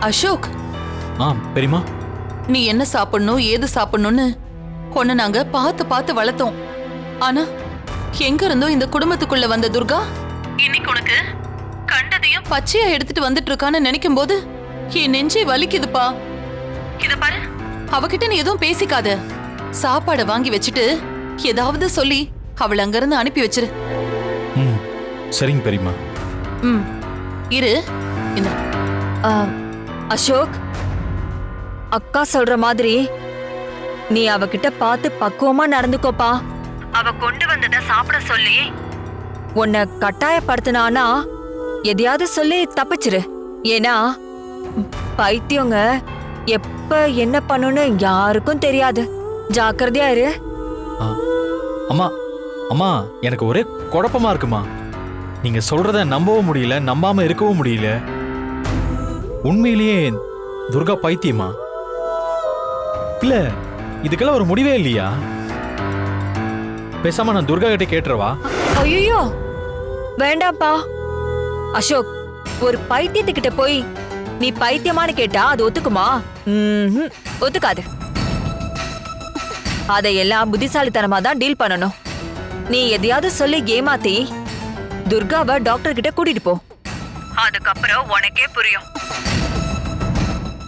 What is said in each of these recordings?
அசோக், பெரியமா, நீ என்ன சாப்பிடணும் ஏது சாப்பிடணும்னு உன்னை நாங்க பார்த்து பார்த்து வளர்த்தோம். ஆனா எங்க இருந்தோ இந்த குடும்பத்துக்குள்ள வந்த துர்கா இன்னைக்கு உனக்கு கண்டதையும் பச்சையா எடுத்துட்டு வந்துட்டு இருக்கான்னு நினைக்கும் போது என் நெஞ்சே வலிக்குதுப்பா. இத பாரு, அவகிட்ட நீ எதுவும் பேசிக்காத. சாப்பாடை வாங்கி வச்சுட்டு ஏதாவது சொல்லி அவளை அங்கிருந்து அனுப்பி வச்சிரு. சரிங்க பெரியமா. இரு. இந்த அசோக், அக்கா சொல்ற மாதிரி நீ அவகிட்ட பார்த்து பக்குவமா நடந்துக்கோப்பா. அவ கொண்டு வந்தத சாப்பிட சொல்லி உன்னை கட்டாயப்படுத்தினானா எதையாவது சொல்லி தப்பிச்சிரு. ஏன்னா பைத்தியங்க எப்ப என்ன பண்ணுன்னு யாருக்கும் தெரியாது. ஜாக்கிரதையா இரு. அம்மா அம்மா, எனக்கு ஒரே குழப்பமா இருக்குமா. நீங்க சொல்றத நம்பவும் முடியல, நம்பாம இருக்கவும் முடியல. உண்மையிலேயே துர்கா பைத்தியமா? இல்ல இதுக்கெல்லாம் ஒரு முடிவே இல்லையா? பேசாம நான் துர்கா கிட்ட கேட்டுறவா? ஐயோ வேண்டாப்பா. அசோக், ஒரு பைத்தியத்துக்கிட்ட போய் நீ பைத்தியமானு கேட்டா அது ஒத்துக்குமா? ஒத்துக்காது. அதையெல்லாம் புத்திசாலித்தனமா தான் டீல் பண்ணணும். நீ எதையாவது சொல்லி ஏமாத்தி துர்காவை டாக்டர் கிட்ட கூட்டிட்டு போ. அதுக்கப்புறம் உனக்கே புரியும்.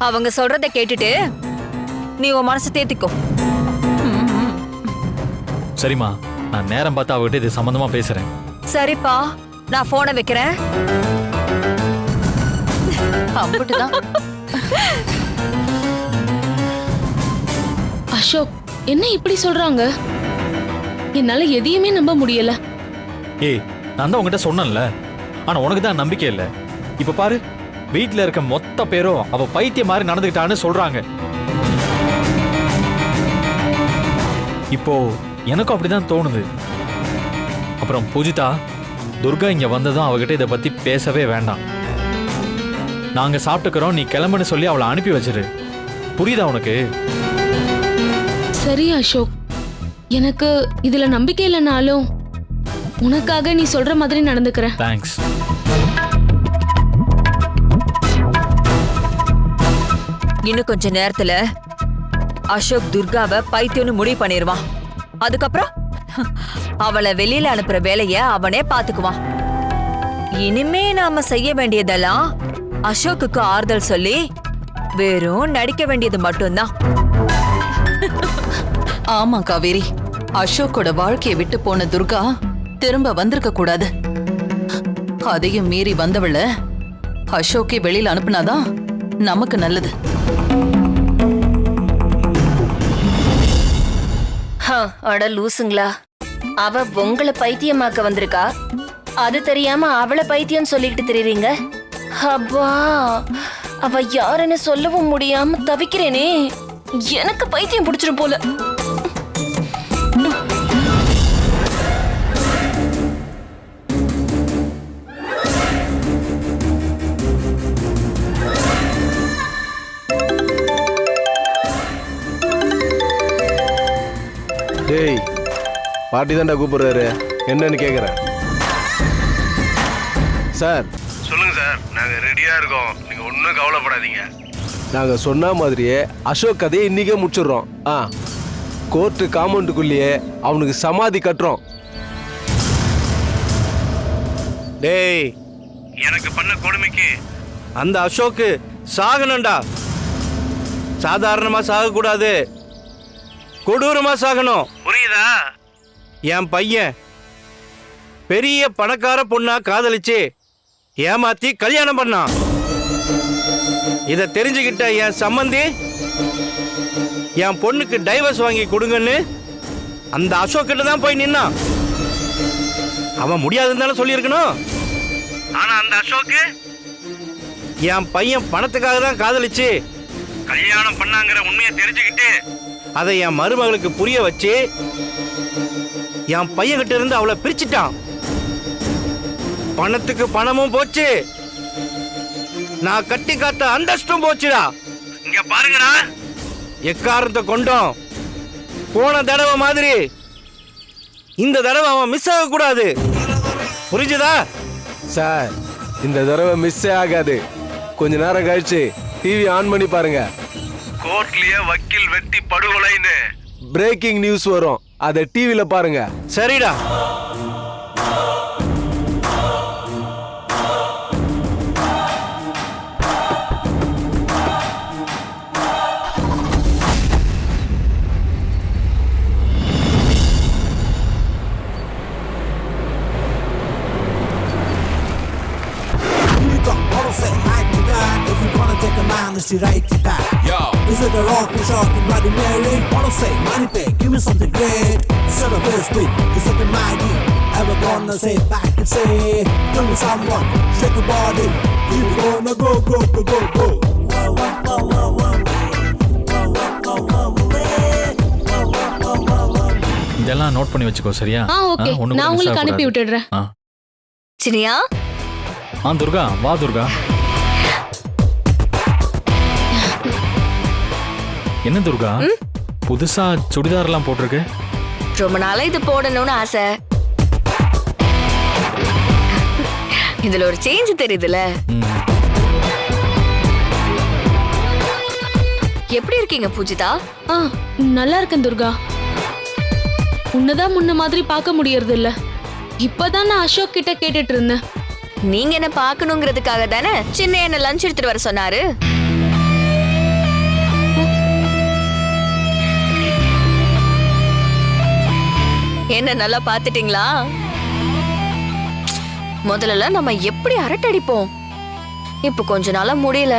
அவங்க சொல்றத கேட்டுட்டு நீ உன் மனசு தேத்திக்கோ. சரிம்மா, நான் நேரம் பார்த்து அவகிட்ட இது சம்பந்தமா பேசுறேன். சரிப்பா, நான் போனை வைக்கிறேன். அம்புட்டுதான். அசோக், என்ன இப்படி சொல்றாங்க? என்னால எதையுமே நம்ப முடியல. ஏய், நான் தான் உங்ககிட்ட சொன்னேன்ல, ஆனா உனக்கு தான் நம்பிக்கை இல்ல. இப்ப பாரு, வீட்டுல இருக்க மொத்த பேரும் அவ பைத்தியம் மாதிரி நடந்துக்கிட்டான்னு சொல்றாங்க. இப்போ எனக்கும் அப்படிதான் தோணுது. அப்புறம் பூஜிதா, துர்கா இங்க வந்ததும் அவகிட்ட இதை பத்தி பேசவே வேண்டாம். நாங்க சாப்பிட்டுக்கிறோம், நீ கிளம்புன்னு சொல்லி அவளை அனுப்பி வச்சிரு. புரியுதா உனக்கு? சரி அசோக், எனக்கு இதுல நம்பிக்கை இல்லைனாலும் உனக்காக நீ சொல்ற மாதிரி நடந்துக்கிறேன். தேங்க்ஸ். இன்னும் கொஞ்ச நேரத்துல அசோக் துர்காவை பைத்தியம்னு முடிவு பண்ணிடுவான். அதுக்கப்புறம் அவளை வெளியில அனுப்புற வேலைய அவனே பாத்துக்குவான். இனிமே நாம செய்ய வேண்டியதெல்லாம் அசோக்குக்கு ஆறுதல் சொல்லி வெறும் நடிக்க வேண்டியது மட்டும்தான். ஆமா காவேரி, அசோக்கோட வாழ்க்கையை விட்டு போன துர்கா திரும்ப வந்திருக்க கூடாது. அதையும் மீறி வந்தவள அசோக்கே வெளியில அனுப்புனாதான் நமக்கு நல்லது. அட லூசுங்களா, அவ உங்களை பைத்தியமாக்க வந்திருக்கா. அது தெரியாம அவளை பைத்தியம் சொல்லிக்கிட்டு தெரியுறீங்க. அப்பா, அவ யாருன்னு சொல்லவும் முடியாம தவிக்கிறேனே. எனக்கு பைத்தியம் பிடிச்சிரும் போல. டேய், பாட்டி தான்டா கூப்பிடுறாரு, என்னன்னு கேக்குறேன். சார் சொல்லுங்க சார், நாங்க ரெடியா இருக்கோம், நீங்க ஒன்றும் கவலைப்படாதீங்க. நாங்க சொன்ன மாதிரியே அசோக் கதையை இன்னைக்கே முடிச்சிடுறோம். கோர்ட்டு காம்பவுண்டுக்குள்ளேயே அவனுக்கு சமாதி கட்டுறோம். டேய், எனக்கு பண்ண கொடுமைக்கு அந்த அசோக்கு சாகணும்டா. சாதாரணமா சாகக்கூடாது, கொடூரமா சாகணும், புரியுதா? என் பையன் பெரிய பணக்கார பொண்ணா காதலிச்சு ஏமாத்தி கல்யாணம் பண்ணான். இத தெரிஞ்சுக்கிட்ட என் சம்பந்தி என் பொண்ணுக்கு டைவர்ஸ் வாங்கி கொடுங்கன்னு அந்த அசோக் கிட்ட தான் போய் நின்னான். அவன் முடியாதுன்னு தானே சொல்லியிருக்கணும். ஆனா அந்த அசோக்கு என் பையன் பணத்துக்காக தான் காதலிச்சு கல்யாணம் பண்ணாங்கிற உண்மையை தெரிஞ்சுக்கிட்டு அதை என் மருமகளுக்கு புரிய வச்சு என் பையன் கிட்ட இருந்து அவளை பிரிச்சுட்டான். பணத்துக்கு பணமும் போச்சு, நான் கட்டி காத்த அந்தஸ்தும் போச்சுடா. இங்க பாருங்கடா, எக்காரணத்தை கொண்டோம் போன தடவை மாதிரி இந்த தடவை அவன் மிஸ் ஆக கூடாது, புரிஞ்சுதா? சார், இந்த தடவை மிஸ்ஸே ஆகாது. கொஞ்ச நேரம் கழிச்சு டிவி ஆன் பண்ணி பாருங்க. கோர்ட்லயே வக்கீல் வெட்டி படுகொலைன்னு பிரேக்கிங் நியூஸ் வரும், அதை டிவில பாருங்க. சரிடா. If you wanna take a man, let's write it back. Yo, is it a rock and shock and Bloody Mary? Wanna say money pay, give me something great. Set up a split, it's something mighty. Ever gonna say back and say, tell me someone, shake your body. You gonna go, go, go, go, go. Whoa, whoa, whoa, whoa, whoa. இதெல்லாம் note பண்ணி வச்சுக்கோ, சரியா? Okay, ஒண்ணு நான் உங்களுக்கு அனுப்பி விட்டுடுறேன். சினியா, துர்கா வா. துர்கா, என்ன துர்கா புதுசா சுடிதார்லாம் போட்டிருக்கு? ரொம்ப நாளா இது போடணும்னு ஆசை. இதுல ஒரு சேஞ்ச் தெரியுதுல. எப்படி இருக்கீங்க பூஜிதா? நல்லா இருக்கேன் துர்கா. உன்னதான் முன்ன மாதிரி பார்க்க முடியறது இல்ல. இப்பதான் நான் அசோக் கிட்ட கேட்டுட்டு இருந்தேன். நீங்க என்ன பாக்கணுங்கிறதுக்காக தானே சின்ன என்ன லஞ்ச் எடுத்துட்டு வர சொன்னாரு. என்ன நல்லா பாத்துட்டீங்களா? முதல்ல நம்ம எப்படி அரட்டை அடிப்போம், இப்ப கொஞ்ச நாளா முடியல.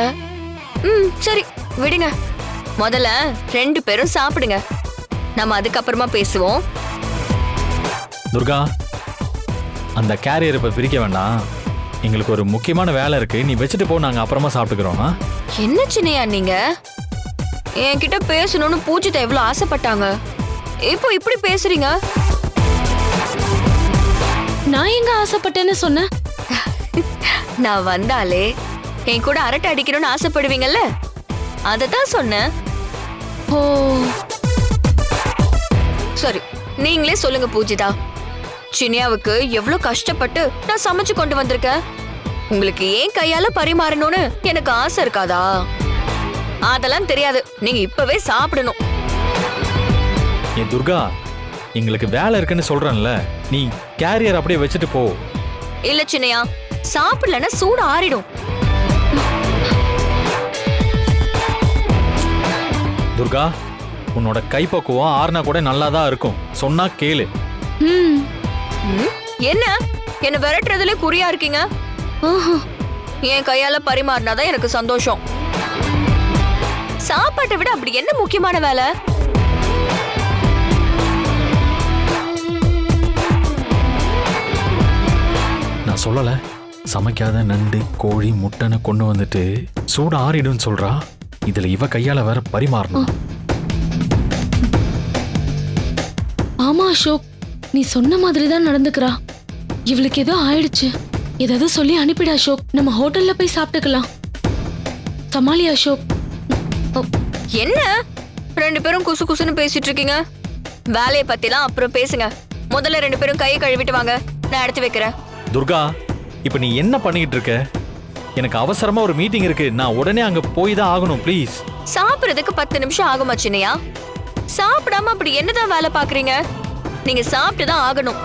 சரி விடுங்க, முதல்ல 2 பேரும் சாப்பிடுங்க, நம்ம அதுக்கப்புறமா பேசுவோம். துர்கா, அந்த கேரியர் இப்ப பிரிக்க வேண்டாம். எங்களுக்கு ஒரு முக்கியமான வேலை இருக்கு, நீ வச்சுட்டு போ, நாங்க அப்புறமா சாப்பிட்டுக்கிறோம். என்ன சின்னையா நீங்க என்கிட்ட பேசணும்னு பூஜிதா எவ்வளவு ஆசைப்பட்டாங்க, இப்போ இப்படி பேசுறீங்க? நான் எங்க ஆசைப்பட்டேன்னு சொன்னேன்? நான் வந்தாலே என் கூட அரட்டை அடிக்கணும்னு ஆசைப்படுவீங்கல்ல, அததான் சொன்னேன். ஓ சரி, நீங்களே சொல்லுங்க பூஜிதா, சின்னியாவுக்கு எவ்வளவு கஷ்டப்பட்டு நான் சமைச்சு கொண்டு வந்திருக்கேன். உங்களுக்கு ஏன் கையால பரிமாறணும்னு எனக்கு ஆசை இருக்காதா? அதெல்லாம் தெரியாது, நீங்க இப்பவே சாப்பிடணும். ஏ துர்கா, எங்களுக்கு வேலை இருக்குன்னு சொல்றேன்ல, நீ கேரியர் அப்படியே வச்சுட்டு போ. இல்ல சின்னையா, சாப்பிடலன்னா சூடு ஆறிடும். துர்கா, உன்னோட கைப்பக்குவம் ஆறுனா கூட நல்லா தான் இருக்கும், சொன்னா கேளு. என்ன விரட்டுறதுல குறியா இருக்கீங்க? என் கையால பரிமாறினாதான் எனக்கு சந்தோஷம். சாப்பாட்டை விட அப்படி என்ன முக்கியமான வேலை? நான் சொல்லல, சமைக்காத நண்டு கோழி முட்டைன்னு கொண்டு வந்துட்டு சூடு ஆறிடுன்னு சொல்றா. இதுல இவ கையால வேற பரிமாறணும். ஆமா அசோக், நீ சொன்ன மாதிரி தான் நடந்துக்கிறா. இவளுக்கு ஏதோ ஆயிடுச்சு, ஏதாவது சொல்லி அனுப்பிடு அசோக், நம்ம ஹோட்டல்ல போய் சாப்பிட்டுக்கலாம். சமாளி அசோக். என்ன 2 பேரும் குசு குசுன்னு பேசிட்டு இருக்கீங்க? வேலையை பத்திலாம் அப்புறம் பேசுங்க, முதல்ல 2 பேரும் கையை கழுவிட்டு வாங்க, நான் எடுத்து வைக்கிறேன். துர்கா, இப்ப நீ என்ன பண்ணிக்கிட்டு இருக்க? எனக்கு அவசரமா ஒரு மீட்டிங் இருக்கு, நான் உடனே அங்க போய் தான் ஆகணும். ப்ளீஸ். சாப்பிடுறதுக்கு 10 நிமிஷம் ஆகுமா சின்னையா? சாப்பிடாம அப்படி என்னதான் வேலை பாக்குறீங்க? நீங்க சாப்பிட்டு தான் ஆகணும்.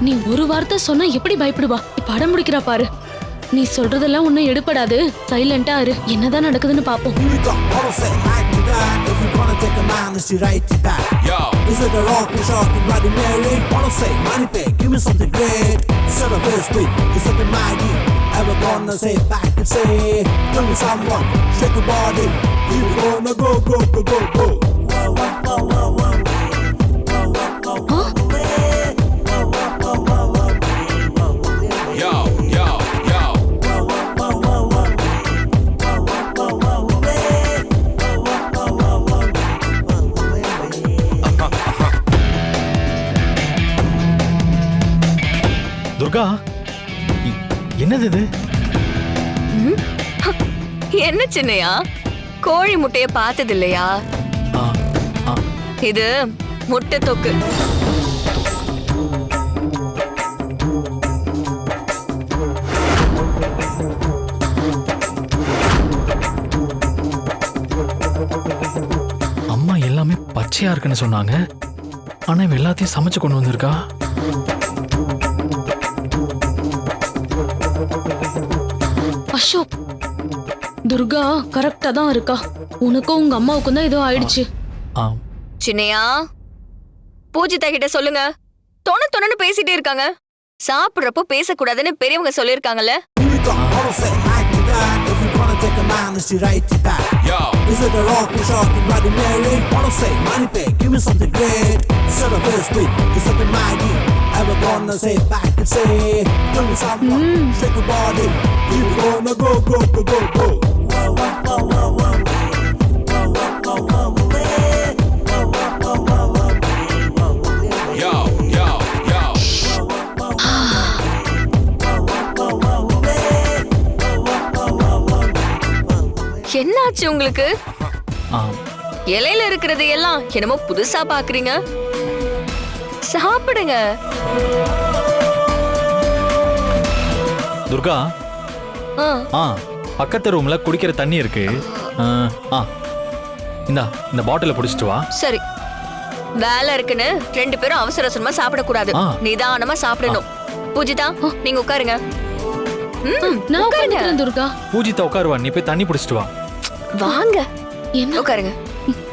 நீ ஒரு வார்த்தை சொன்னா எப்படி பயப்படுவா? இப்ப அடம் முடிக்கிறா பாரு. நீ சொல்றதெல்லாம் ஒன்னும் எடுபடாது, சைலண்டா இரு, என்னதான் நடக்குதுன்னு பாப்போம். If you wanna take a man, let's write it back. Yo, is it a rock and shock and Bloody Mary? Wanna say money pay, give me something great. Set up a split, it's something mighty. Ever gonna say back and say, tell me someone, shake your body. You gonna go, go, go, go, go. Whoa, whoa, whoa, whoa, whoa. Durga, என்னது இது? என்ன சின்னையா, கோழி முட்டைய பார்த்தது இல்லையா? இது முட்டை தொக்கு. பச்சையா இருக்குன்னு சொன்னாங்க. ஆனா இவ எல்லாத்தையும் சமைச்சு கொண்டு வந்திருக்கா. அசோக், துர்கா கரெக்டா தான் இருக்கா. உனக்கும் உங்க அம்மாவுக்கும் தான் ஏதோ ஆயிடுச்சு. ஆ, சின்னையா, பூஜிதா கிட்ட சொல்லுங்க. தொணன்னு பேசிட்டே இருக்காங்க. சாப்பிடுறப்போ பேசக்கூடாதுன்னு பெரியவங்க சொல்லிருக்காங்கல்ல. Here we go, wanna say hi to that. If you wanna take a man, let's see right to that. Yo, is it a rock or shock and Bloody Mary? Wanna say money pay, give me something great. Set up a split, do something mighty. Ever gonna say back and say, give me some shake your body. Here we gonna go, go, go, go, go. Wow, wow, wow, wow, wow. Wow, wow, wow, wow, wow. Wow, wow, wow, wow, wow. Yo, yo, yo. என்னாச்சு உங்களுக்கு? ஆ, இலையில இருக்கிறது எல்லாம் என்னமோ புதுசா பாக்குறீங்க. சாப்பிடுங்க. துர்கா, ஆ, ஆ, பக்கத்து ரூம்ல குடிக்கிற தண்ணி இருக்கு. இந்த பாட்டில புடிச்சிட்டு வா. சரி. வேலை இருக்குன்னு 2 பேரும் அவசர அவசரமா சாப்பிடக்கூடாது. ஆ. நிதானமா சாப்பிடணும். பூஜிதா, நீங்க உட்காருங்க. நான் உட்காருங்க. உட்காந்துக்கிறேன் துர்கா. பூஜிதா உட்காருவா, நீ போய் தண்ணி புடிச்சிட்டு வா. வாங்க, என்ன? உட்காருங்க.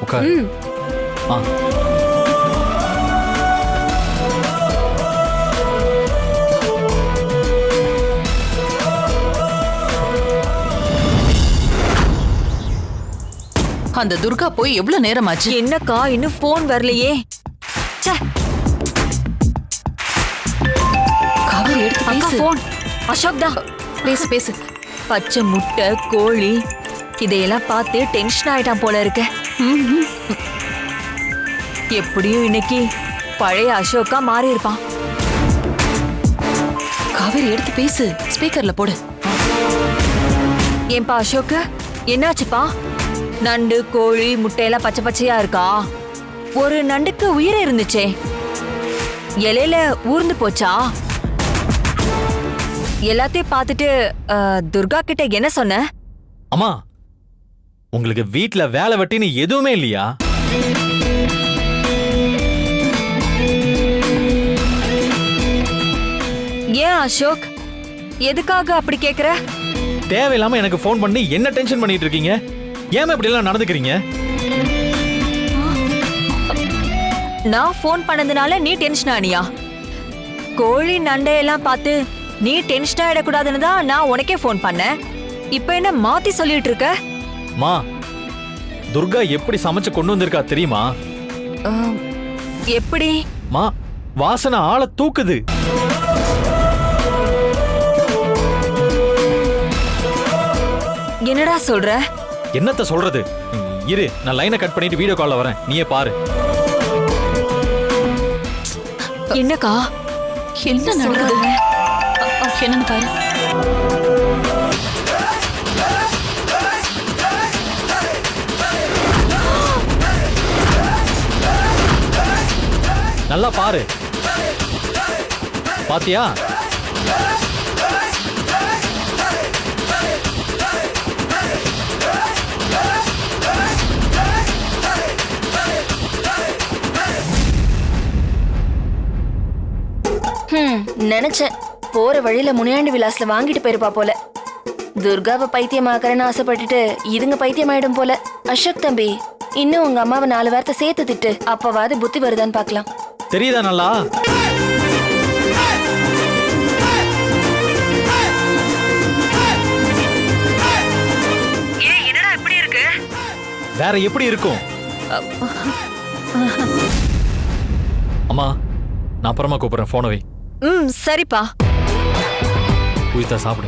உட்காரு. ம். ஆ, அந்த துர்கா போய் எவ்வளவு நேரமாச்சு? என்னக்கா இன்னும் போன் வரலையே? ச்சே. காவேரி எடுத்து அக்கா பேசு. போன். அசோக் தான். பேசு பேசு. பச்சை முட்டை, கோழி இதையெல்லாம் பார்த்து டென்ஷன் ஆயிட்டான் போல இருக்க. எப்படியும் இன்னைக்கு பழைய அசோக்கா மாறி இருப்பான். காவேரி எடுத்து பேசு. ஸ்பீக்கர்ல போடு. ஏன்பா அசோக், என்னாச்சுப்பா? நண்டு, கோழி, முட்டையெல்லாம் பச்சை பச்சையா இருக்கா? ஒரு நண்டுக்கு உயிர் இருந்துச்சே, இலையில ஊர்ந்து போச்சா? எல்லாத்தையும் பார்த்துட்டு துர்கா கிட்ட என்ன சொன்ன? அம்மா, உங்களுக்கு வீட்ல வேலை வெட்டின்னு எதுவுமே இல்லையா? ஏன் அசோக், எதுக்காக அப்படி கேக்குற? தேவையில்லாம எனக்கு ஃபோன் பண்ணி என்ன டென்ஷன் பண்ணிட்டு இருக்கீங்க? ஏன் இப்படி எல்லாம் நடந்துக்கிறீங்க? நான் ஃபோன் பண்ணதுனால நீ டென்ஷன் ஆனியா? கோழி நண்டையெல்லாம் பார்த்து நீ டென்ஷன் ஆயிடக்கூடாதுன்னு தான் நான் உனக்கே ஃபோன் பண்ணேன். இப்ப என்ன மாத்தி சொல்லிட்டு இருக்க? மா, துர்கா எப்படி சமைச்சு கொண்டு வந்திருக்கா தெரியுமா? எப்படி? மா, வாசனை ஆளை தூக்குது. என்னடா சொல்ற? என்னத்த சொல்றது? இரு, நான் லைனை கட் பண்ணிட்டு வீடியோ கால்ல வரேன், நீயே பாரு. என்னக்கா என்ன நடக்குது? என்னன்னு பாரு. நல்லா பாரு. பாத்தியா? நினைச்சேன் போற வழியில முனியாண்டி விலாஸ்ல வாங்கிட்டு போயிருப்பா போல. துர்காவை பைத்தியமாக்கறேன்னு ஆசைப்பட்டுட்டு இதுங்க பைத்தியமாயிடும் போல. அசோக் தம்பி, இன்னும் உங்க அம்மாவை 4 வார்த்தை சேர்த்து திட்டு, அப்பவாது புத்தி வருதான்னு பாக்கலாம். தெரியுதா நல்லா? என்னடா இப்படி இருக்கு? வேற எப்படி இருக்கும்? அம்மா, நான் அப்புறமா கூப்பிடுறேன், போனை வை. சரிப்பா. பூஜிதா சாப்பிடு.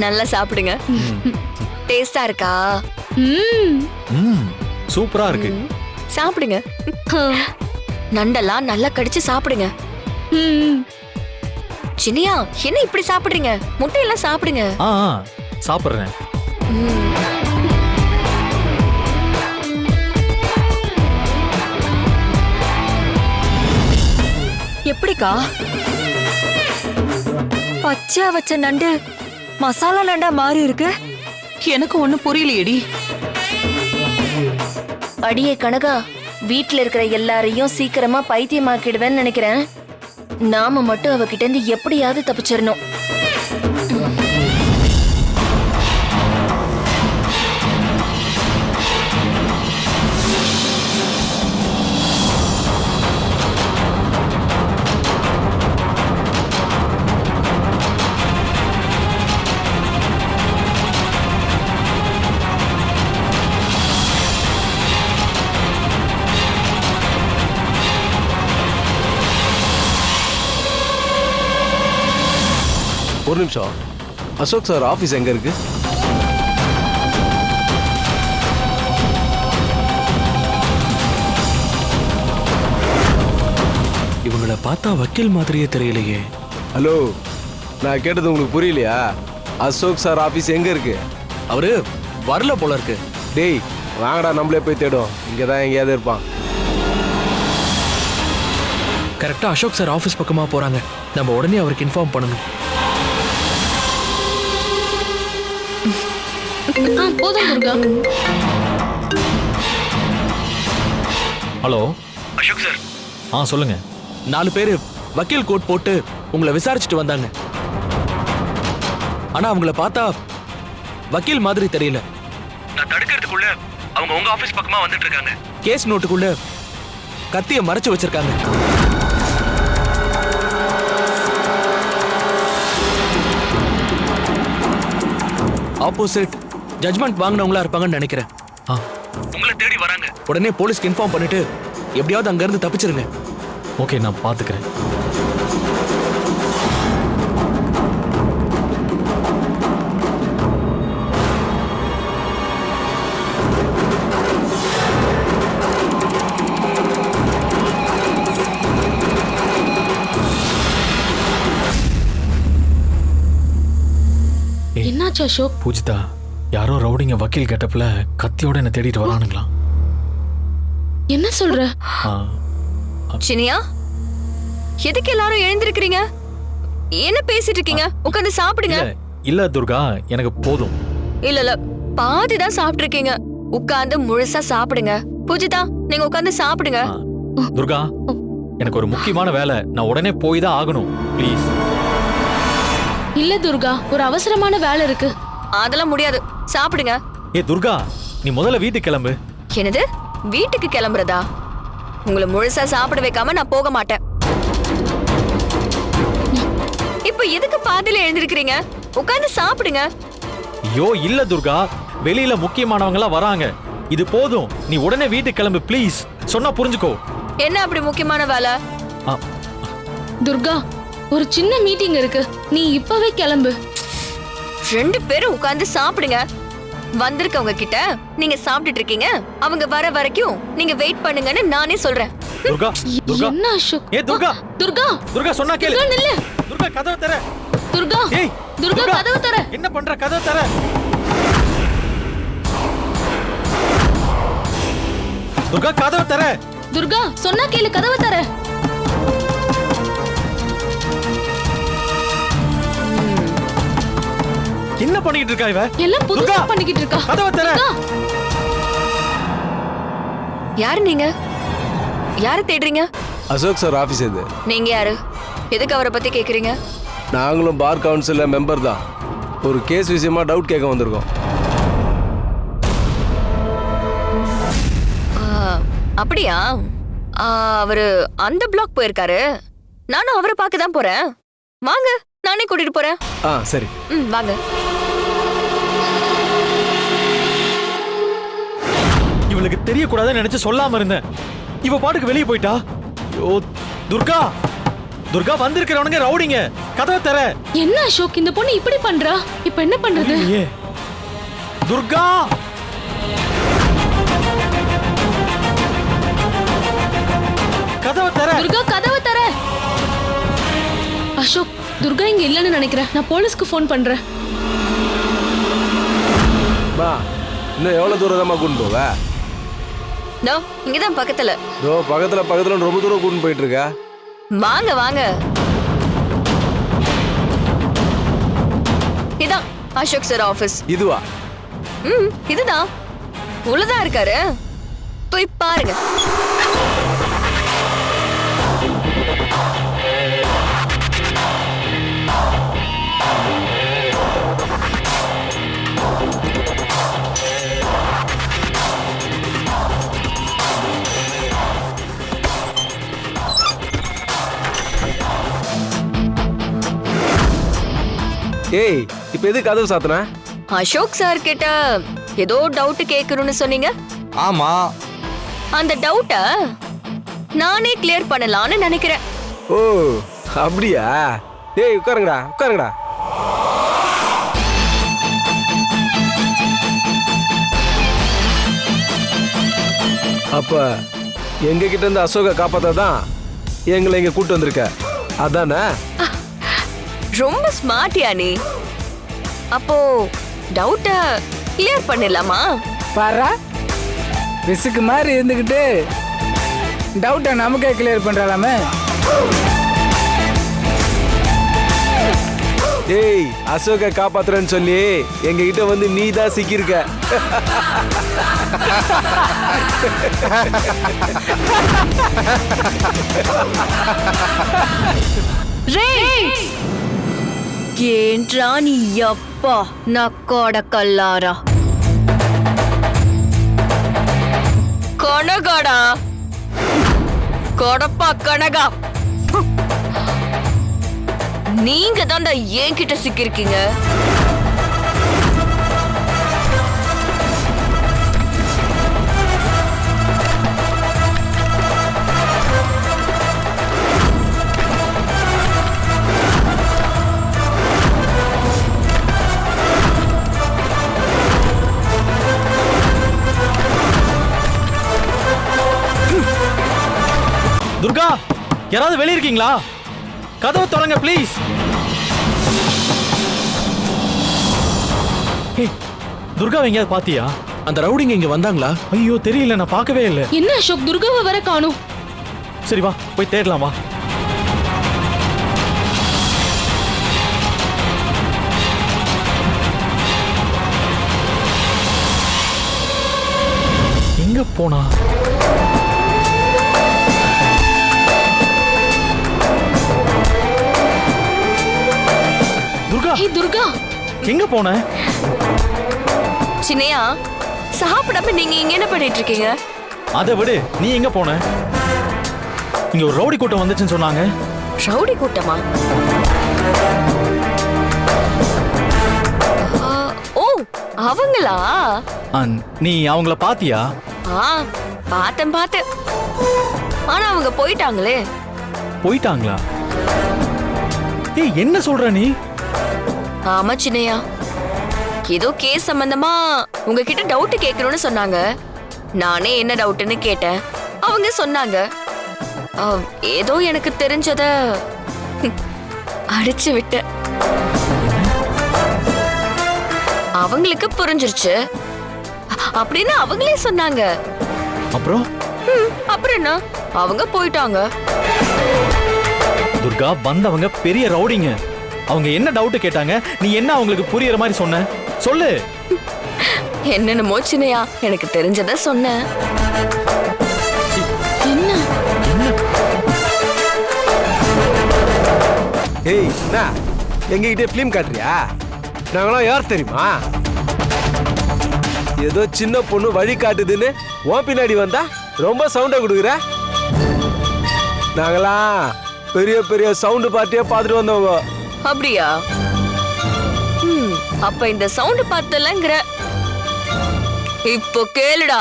நல்லா சாப்பிடுங்க. டேஸ்டா இருக்கா? சூப்பரா இருக்கு. சாப்பிடுங்க. நண்டெல்லாம் நல்லா கடிச்சு சாப்பிடுங்க. சின்னியா, என்ன இப்படி சாப்பிடுறீங்க? முட்டையெல்லாம் சாப்பிடுங்க. சாப்பிடுறேன். எப்படிக்கா? பச்சை வச்ச நண்டு மசாலா நண்டா மாறி இருக்கு. எனக்கு ஒண்ணும் புரியலையேடி. அடியே கனகா, வீட்ல இருக்கிற எல்லாரையும் சீக்கிரமா பைத்தியமாக்கிடுவேன்னு நினைக்கிறேன். நாம மட்டும் அவகிட்ட இருந்து எப்படியாவது தப்பிச்சிடணும். ஒரு நிமிஷம், அசோக் சார் ஆஃபீஸ் எங்க இருக்கு? இவங்கள பார்த்தா வக்கீல் மாதிரியே தெரியலையே. ஹலோ, நான் கேட்டது உங்களுக்கு புரியலையா? அசோக் சார் ஆஃபீஸ் எங்க இருக்கு? அவரு வரல போல இருக்கு. டேய் வாங்கடா, நம்மளே போய் தேடும். இங்கே தான் எங்கேயாவது இருப்பான். கரெக்டா அசோக் சார் ஆபீஸ் பக்கமா போறாங்க. நம்ம உடனே அவருக்கு இன்ஃபார்ம் பண்ணணும். போதும் துர்கா. ஹலோ அசோக் சார், சொல்லுங்க. 4 பேர் வக்கீல் கோட் போட்டு உங்களை விசாரிச்சுட்டு வந்தாங்க. ஆனா அவங்கள பார்த்தா வக்கீல் மாதிரி தெரியல. நான் தடுக்கிறதுக்குள்ள அவங்க உங்க ஆபீஸ் பக்கமா வந்துட்டு இருக்காங்க. கேஸ் நோட்டுக்குள்ள கத்திய மறைச்சு வச்சிருக்காங்க. ஆப்போசிட் ஜட்மெண்ட் வாங்கினவங்களா இருப்பாங்கன்னு நினைக்கிறேன். உங்களை தேடி வராங்க. உடனே போலீஸ்க்கு இன்ஃபார்ம் பண்ணிட்டு எப்படியாவது அங்க இருந்து தப்பிச்சிருங்க. ஓகே, நான் பார்த்துக்கிறேன். என்னாச்சு அசோக்? பூஜிதா, யாரோ ரவுடிங்க வக்கீல் கெட்டப்ல கத்தியோட என்ன தேடிட்டு வரானுங்களாம். என்ன சொல்ற? சினியா, எதுக்கு எல்லாரும் எழுந்திருக்கிறீங்க? என்ன பேசிட்டு இருக்கீங்க? உட்கார்ந்து சாப்பிடுங்க. இல்ல துர்கா, எனக்கு போதும். இல்ல பாதி தான் சாப்பிட்டு இருக்கீங்க. உட்கார்ந்து முழுசா சாப்பிடுங்க. பூஜிதா, நீங்க உட்கார்ந்து சாப்பிடுங்க. துர்கா, எனக்கு ஒரு முக்கியமான வேலை, நான் உடனே போய் தான் ஆகணும். ப்ளீஸ். இல்ல துர்கா, ஒரு அவசரமான வேலை இருக்கு. அதெல்லாம் முடியாது. சாப்பிடுங்க. துர்கா, நீ முதல்ல வீட்டுக்கு கிளம்பு. என்னது, வீட்டுக்கு கிளம்புறதா? உங்களை முழுசா சாப்பிட வைக்காம நான் போக மாட்டேன். இப்ப எதுக்கு பாதியில எழுந்திருக்கிறீங்க? உட்கார்ந்து சாப்பிடுங்க. ஐயோ இல்ல துர்கா, வெளியில முக்கியமானவங்க எல்லாம் வராங்க. இது போதும், நீ உடனே வீட்டுக்கு கிளம்பு ப்ளீஸ். சொன்னா புரிஞ்சுக்கோ. என்ன அப்படி முக்கியமான வேலை? துர்கா, ஒரு சின்ன மீட்டிங் இருக்கு, நீ இப்பவே கிளம்பு. 2 பேரும் உட்கார்ந்து சாப்பிடுங்க. வந்திருக்கவங்க கிட்ட நீங்க சாப்பிட்டுட்டு இருக்கீங்க, அவங்க வர வரைக்கும் நீங்க வெயிட் பண்ணுங்கன்னு நானே சொல்றேன். துர்கா, துர்கா. என்ன அசோக்? துர்கா, துர்கா, துர்கா சொன்னா கேளு. துர்கா நில்லு. துர்கா, கதவை தர. துர்கா, ஏய் துர்கா கதவை தர. என்ன பண்ற? கதவை தர. துர்கா, கதவை தர. துர்கா, சொன்னா கேளு, கதவை தர. என்ன பண்ணிட்டு இருக்கா இவ? எல்லாம் புதுசா துர்கா, பண்ணிக்கிட்டு இருக்கா. கதவை தர. துர்கா, யாரு நீங்க? யாரை தேடுறீங்க? அசோக் சார் ஆஃபீஸ் இது. நீங்க யாரு? எதுக்கு அவரை பத்தி கேக்குறீங்க? நாங்களும் பார் கவுன்சில்ல மெம்பர் தான். ஒரு கேஸ் விஷயமா டவுட் கேட்க வந்திருக்கோம். அப்படியா? அவரு அந்த பிளாக் போயிருக்காரு. நானும் அவரை பார்க்க தான் போறேன். வாங்க, நானே கூட்டிட்டு போறேன். சரி. வாங்க. இவளுக்கு தெரியக்கூடாதுன்னு நினைச்சு சொல்லாம இருந்தேன். இவ பாட்டுக்கு வெளியே போயிட்டா. ஐயோ துர்கா, துர்கா, வந்திருக்கிறவனுங்க ரவுடிங்க. கதவை தர. என்ன அசோக், இந்த பொண்ணு இப்படி பண்றா? இப்ப என்ன பண்றது? துர்கா, கதவை தர. துர்கா, கதவை தர. அசோக், துர்கா இங்க இல்லன்னு நினைக்கிறேன். நான் போலீஸ்க்கு ஃபோன் பண்றேன். இன்னும் எவ்வளவு தூரம் தான் கூட்டு போவ? நோ, இங்கதான் பக்கத்துல. பக்கத்துல ரொம்ப தூரம் கூட்டு போயிட்டு இருக்க. வாங்க வாங்க. இதான் அசோக் சார் ஆபீஸ். இதுவா? இதுதான். உள்ளதான் இருக்காரு. போய் பாருங்க. ஏய், இப்ப எது கதவு சாத்துன? அசோக் சார் கிட்ட ஏதோ டவுட் கேட்கணும்னு சொன்னீங்க. ஆமா, அந்த டவுட்ட நானே கிளியர் பண்ணலாம்னு நினைக்கிறேன். ஓ அப்படியா? ஏய் உட்காருங்கடா உட்காருங்கடா. அப்ப எங்க கிட்ட இருந்து அசோகை காப்பாத்தான் எங்களை இங்க கூட்டு வந்திருக்க, அதானே? ரொம்ப ஸ்மார்ட்டியா நீ. அப்போ டவுட்ட கிளியர் பண்ணிடலாமா? பாரா ரிஸ்க்கு மாதிரி இருந்துக்கிட்டு டவுட்டை நமக்கே கிளியர் பண்றாலாமே. ஏய், அசோகை காப்பாத்துறேன்னு சொல்லி எங்க கிட்ட வந்து நீ தான் சிக்கியிருக்க. ఏంట్రా నీ అప్ప నా కొడకల్లారా కొనగడా கொடப்பா கனகா, நீங்க தான்டா என்கிட்ட சிக்கிருக்கீங்க. துர்கா, யாராவது வெளிய இருக்கீங்களா? கதவை திறங்க ப்ளீஸ். துர்கா எங்கேயாவது பாத்தியா? அந்த ரவுடிங்க இங்க வந்தாங்களா? ஐயோ தெரியல, நான் பார்க்கவே இல்லை. என்ன அசோக், துர்காவை வர காணோம். சரி வா போய் தேடலாம் வா. எங்க போனா? துர்கா, ஹே துர்கா, எங்க போன? சின்னையா, சாப்பிடாம நீங்க இங்க என்ன பண்ணிட்டு இருக்கீங்க? அதை விடு, நீ எங்க போன? இங்க ஒரு ரவுடி கூட்டம் வந்துச்சுன்னு சொன்னாங்க. ரவுடி கூட்டமா? ஓ அவங்களா? நீ அவங்கள பாத்தியா? பார்த்தேன். ஆனா அவங்க போயிட்டாங்களே. போயிட்டாங்களா? ஏய் என்ன சொல்ற நீ? ஆமா சின்னையா, ஏதோ கேஸ் சம்பந்தமா உங்ககிட்ட டவுட் கேட்கணும்னு சொன்னாங்க. நானே என்ன டவுட்னு கேட்டேன். அவங்க சொன்னாங்க. ஏதோ எனக்கு தெரிஞ்சத அடிச்சு விட்டேன். அவங்களுக்கு புரிஞ்சிருச்சு அப்படின்னு அவங்களே சொன்னாங்க. அப்புறம் என்ன, அவங்க போயிட்டாங்க. துர்கா, வந்தவங்க பெரிய ரவுடிங்க. அவங்க என்ன டவுட் கேட்டாங்க, நீ என்ன அவங்களுக்கு புரியற மாதிரி சொன்ன? சொல்லு. என்னென்னமோ சின்னையா, எனக்கு தெரிஞ்சத சொன்னேன். என்ன? ஏய் என்ன எங்ககிட்ட பிலிம் காட்டுறியா? நாங்களாம் யார் தெரியுமா? ஏதோ சின்ன பொண்ணு வழி காட்டுதுன்னு உன் பின்னாடி வந்தா ரொம்ப சவுண்டை கொடுக்குற. நாங்களாம் பெரிய பெரிய சவுண்டு பார்ட்டியே பார்த்துட்டு வந்தவங்க. அப்படியா? அப்ப இந்த சவுண்ட் பார்த்தலங்கற. இப்போ கேளுடா.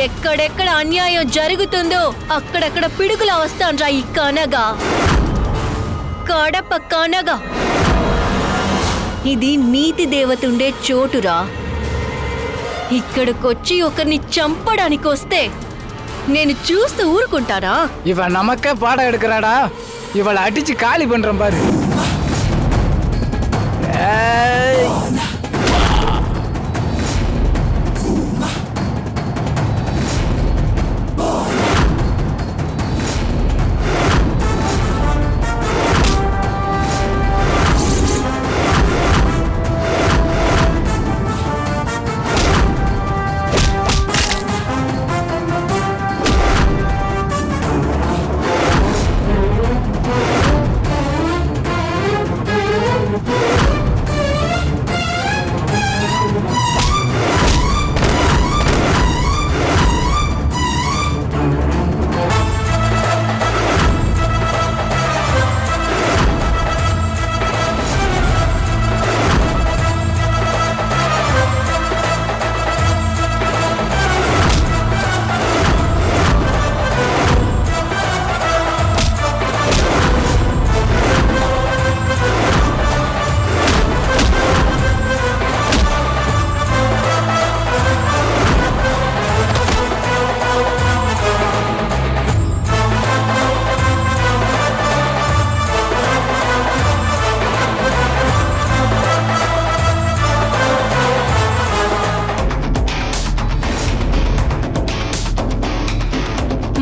ఎక్కడెక్కడ అన్యాయం జరుగుతుందో అక్కడక్కడ పిడుగులా వస్తాన్రా ఈ కనగ. కడప కనగ ఇది నీతి దేవతుండే చోటురా. ఇక్కడికొచ్చి ఒకరిని చంపడానికి వస్తే నేను చూస్తూ ఊరుకుంటానా? இவ நமக்கே பாடம் எடுக்கிறாடா. இவளை அடிச்சு காலி பண்றேன் பாரு. ஏய்.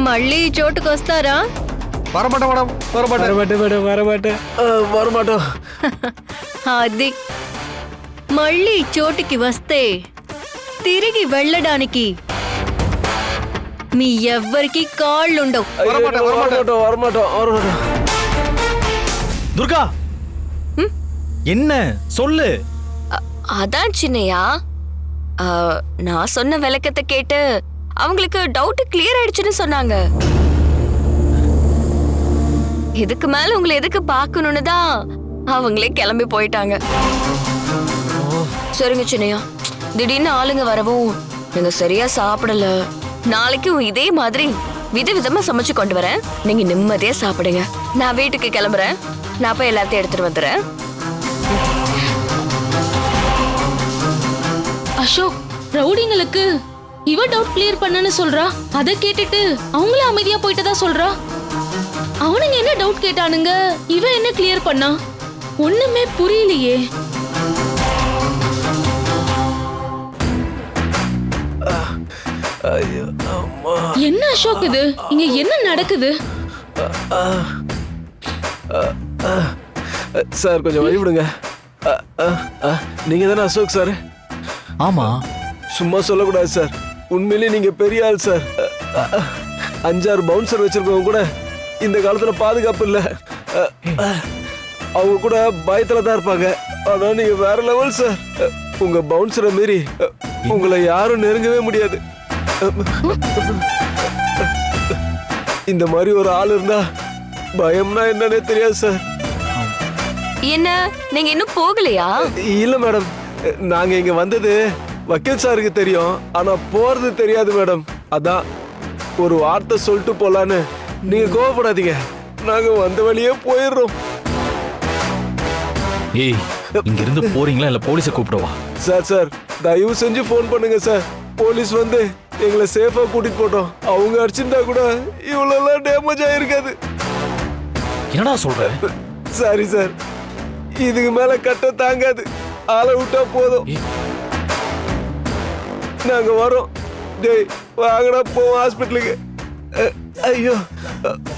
మళ్ళీ ఈ చోటుకు వస్తారా? வரமாட்டோம் மேடம், வரமாட்டேன். வரமாட்டேன். வரமாட்டோம். అది మళ్ళీ ఈ చోటుకి వస్తే తిరిగి వెళ్ళడానికి మీ ఎవ్వరికి కాళ్ళుండవు. வரமாட்டோம், வரமாட்டோம், வரமாட்டோம். துர்கா என்ன சொல்லு. அதான் சின்னையா, நான் சொன்ன விளக்கத்தை கேட்டு அவங்களுக்கு டவுட் கிளியர் ஆயிடுச்சுன்னு சொன்னாங்க. இதுக்கு மேல உங்களை எதுக்கு பார்க்கணும்னு தான் அவங்களே கிளம்பி போயிட்டாங்க. சரிங்க சின்னையா, திடீர்னு ஆளுங்க வரவும் நீங்க சரியா சாப்பிடல. நாளைக்கு இதே மாதிரி விதவிதமா சமைச்சு கொண்டு வரேன், நீங்க நிம்மதியா சாப்பிடுங்க. நான் வீட்டுக்கு கிளம்புறேன், நான் போய் எல்லாத்தையும் எடுத்துட்டு வந்துடுறேன். அசோக், ரவுடிங்களுக்கு இவ டவுட் கிளியர் பண்ணனு சொல்றா. அத கேட்டுட்டு அவங்கள அமைதியா போயிட்டதா சொல்றா. அவனுங்க என்ன டவுட் கேட்டானுங்க, இவ என்ன கிளியர் பண்ணா? ஒண்ணுமே புரியலையே. என்ன அசோக் இது? இங்க என்ன நடக்குது? சார் கொஞ்சம் வழி விடுங்க. நீங்க தானே அசோக் சார்? ஆமா. சும்மா சொல்லக்கூடாது சார், உண்மையிலேயே நீங்க பெரிய ஆள் சார். 5-6 பவுன்சர் வச்சிருக்கவங்க கூட இந்த காலத்துல பாதுகாப்பு இல்ல. அவங்க கூட பயத்துல தான் இருப்பாங்க. ஆனா நீங்க வேற லெவல் சார். உங்க பவுன்சரை மீறி உங்களை யாரும் நெருங்கவே முடியாது. இந்த மாதிரி ஒரு ஆள் இருந்தா பயம்னா என்னன்னே தெரியாது சார். என்ன, நீங்க இன்னும் போகலையா? இல்ல மேடம், நாங்க இங்க வந்தது வக்கீல் சாருக்கு தெரியும், ஆனா போறது தெரியாது மேடம். அதான் ஒரு வார்த்தை சொல்லிட்டு போலான்னு. நீங்க கோவப்படாதீங்க, நாங்க வந்த வழியே போயிடுறோம். ஏய், இங்க இருந்து போறீங்களா இல்ல போலீஸை கூப்பிடவா? சார் தயவு செஞ்சு போன் பண்ணுங்க சார். போலீஸ் வந்து எங்களை சேஃபா கூட்டிட்டு போட்டோம். அவங்க அடிச்சிருந்தா கூட இவ்வளவு டேமேஜ் ஆயிருக்காது. என்னடா சொல்ற? சாரி சார், இதுக்கு மேல கட்ட தாங்காது. ஆளை விட்டா போதும். நாங்க வரோம். டேய் வாங்கடா, போவோம் ஹாஸ்பிட்டலுக்கு. ஐயோ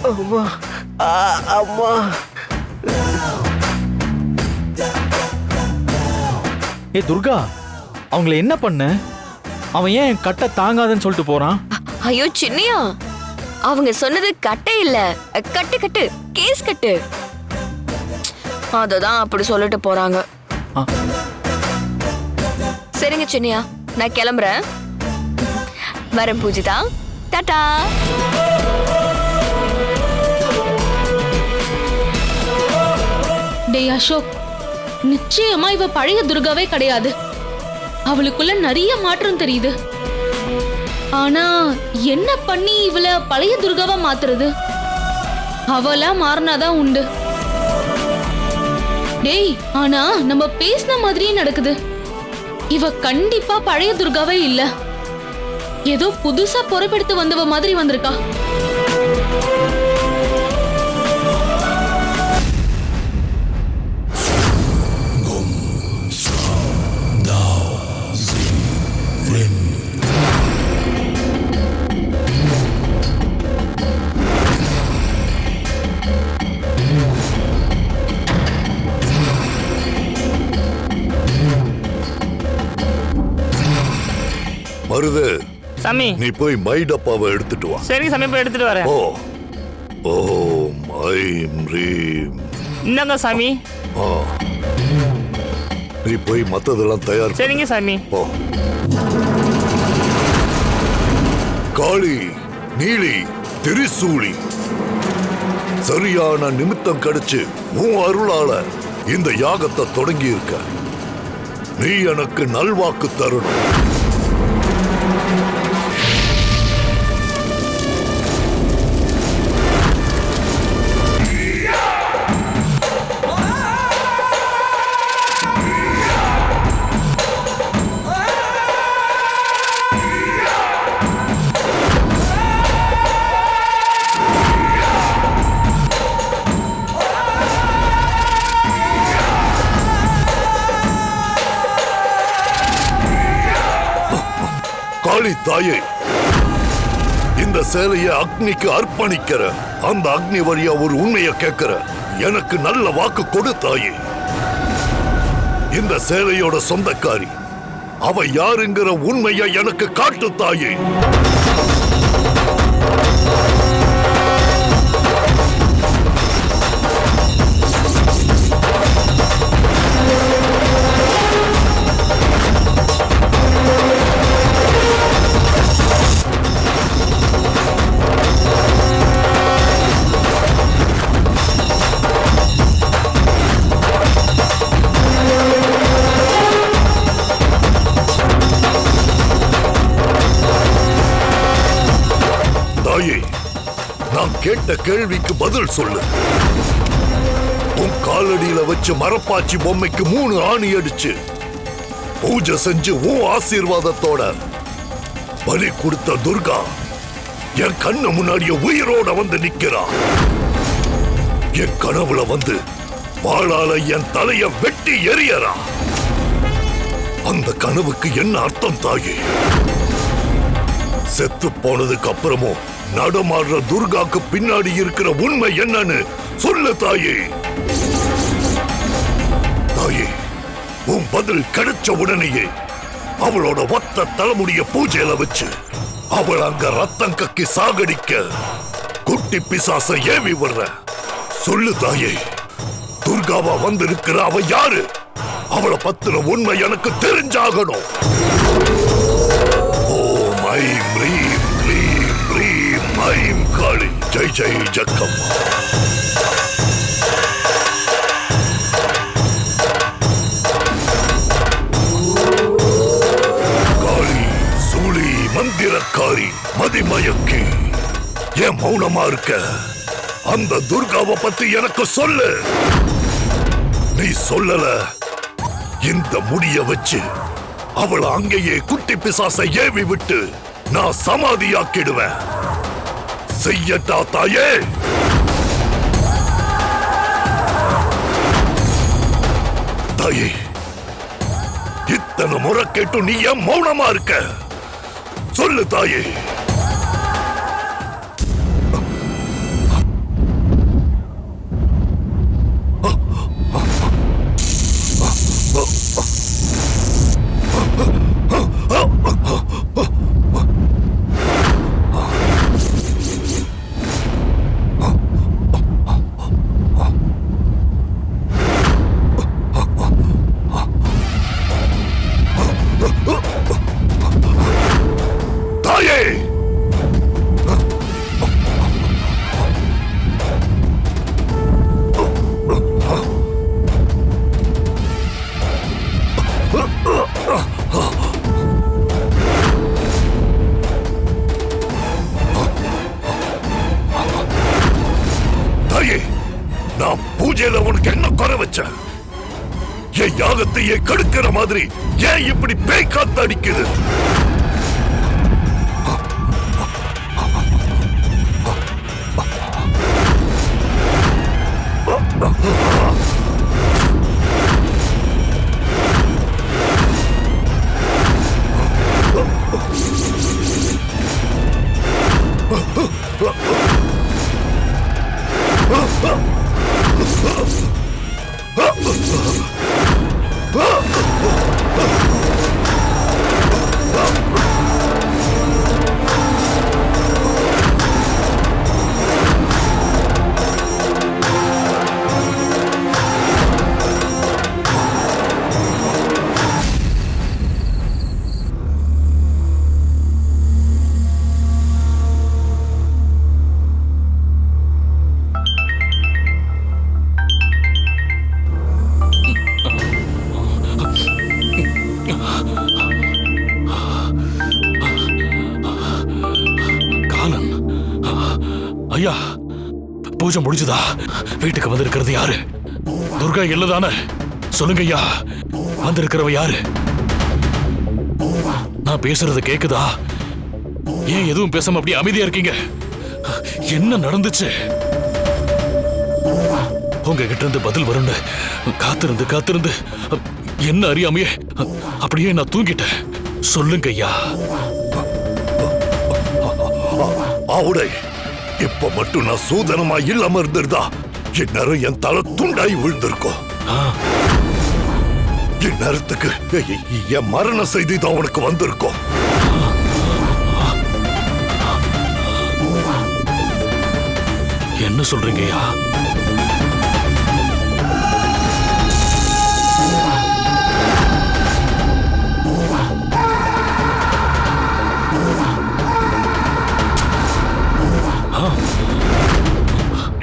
அம்மா, அம்மா. ஏ துர்கா, அவங்கள என்ன பண்ண? அவன் ஏன் கட்ட தாங்காதுன்னு சொல்லிட்டு போறான்? ஐயோ சின்னையா, அவங்க சொன்னது கட்டை இல்ல, கட்டு கட்டு, கேஸ் கட்டு. அததான் அப்படி சொல்லிட்டு போறாங்க. சரிங்க சின்னையா, நான் கிளம்புறேன். வரேன் பூஜிதா. டாடா. டேய் அசோக், நிச்சயமா இவ பழைய துர்காவே கிடையாது. அவளுக்குள்ள நிறைய மாற்றம் தெரியுது. ஆனா என்ன பண்ணி இவள பழைய துர்காவா மாத்துறது? அவளா மாறினாதான் உண்டு. டேய், ஆனா நம்ம பேசின மாதிரியே நடக்குது. இவ கண்டிப்பா பழைய துர்காவே இல்ல. ஏதோ புதுசா பொறுப்பெடுத்து வந்தவ மாதிரி வந்திருக்கா. மருது சாமி, நீ போய் மை டப்பாவை எடுத்துட்டு வா. சரிங்க சாமி, போய் எடுத்துட்டு வரேன். ஓ ஓம் ஐம் ரீம். இந்தாங்க சாமி. ஆ, நீ போய் மத்ததெல்லாம் தயார். சரிங்க சாமி. ஓ காளி, நீலி, திரிசூலி, சரியான நிமித்தம் கிடைச்சு உன் அருளால இந்த யாகத்தை தொடங்கி இருக்க. நீ எனக்கு நல்வாக்கு தரணும். காளி தாயே, இந்த சேலையை அக்னிக்கு அர்ப்பணிக்கிற. அந்த அக்னி வழியா ஒரு உண்மையை கேட்கிற. எனக்கு நல்ல வாக்கு கொடு தாயே. இந்த சேலையோட சொந்தக்காரி அவ யாருங்கிற உண்மையை எனக்கு காட்டு தாயே. நான் கேட்ட கேள்விக்கு பதில் சொல்லு. உன் காலடியில வச்சு மரப்பாச்சி பொம்மைக்கு 3 ஆணி அடிச்சு பூஜை செஞ்சு உன் ஆசீர்வாதத்தோட பலி கொடுத்த துர்கா என் கண்ணு முன்னாடிய உயிரோட வந்து நிக்கிறா. என் கனவுல வந்து வாளால என் தலைய வெட்டி எரியறா. அந்த கனவுக்கு என்ன அர்த்தம் தாயே? செத்து போனதுக்கு அப்புறமும் நடமாடுற துர்காக்கு பின்னாடி இருக்கிற உண்மை என்னன்னு சொல்லு தாயே. தாயே, உன் பதில் கிடைச்ச உடனேயே அவளோட ஒத்த தலைமுடிய பூஜையில வச்சு அவள் அங்க ரத்தம் கக்கி சாகடிக்க குட்டி பிசாச ஏவி விடுற. சொல்லு தாயே, துர்காவா வந்து இருக்கிற அவ யாரு? அவளை பத்தின உண்மை எனக்கு தெரிஞ்சாகணும். ஓம் ஐம் ரீம் க்ளீம் ரீம் ஐம் காளி. ஜெய் ஜெய் ஜக்கம்மா. காளி, சூளி, மந்திரக்காரி, மதிமயக்கி, ஏன் மௌனமா இருக்க? அந்த துர்காவை பத்தி எனக்கு சொல்லு. நீ சொல்லல, இந்த முடிய வச்சு அவளை அங்கேயே குட்டி பிசாசை ஏவி விட்டு நான் சமாதியாக்கிடுவேன். செய்யட்டா தாயே? தாயே, இத்தனை முறை கேட்டு நீ ஏன் மௌனமா இருக்க? சொல்லு தாயே. நான் பூஜையில உனக்கு என்ன குறை வச்ச? என் யாகத்தையே கடுக்கிற மாதிரி ஏன் இப்படி பேய் காத்து அடிக்குது? ஐயா, பூஜை முடிஞ்சுதா? வீட்டுக்கு வந்திருக்கிறது யாரு? துர்கா இல்லதானே? சொல்லுங்க ஐயா, வந்திருக்கிறவ யாரு? நான் பேசுறது கேக்குதா? ஏன் எதுவும் பேசாம அப்படியே அமைதியா இருக்கீங்க? என்ன நடந்துச்சு? உங்ககிட்ட இருந்து பதில் வரும்னு காத்திருந்து காத்திருந்து என்ன அறியாமையே அப்படியே நான் தூங்கிட்டேன். சொல்லுங்க ஐயா. ஆவுடை, இப்ப மட்டும் நான் சூதனமா இல்லாம இருந்திருந்தா இந்நேரம் என் தலை துண்டாய் விழுந்திருக்கும். இந்நேரத்துக்கு என் மரண செய்தி தான் உனக்கு வந்திருக்கும். என்ன சொல்றீங்க ஐயா?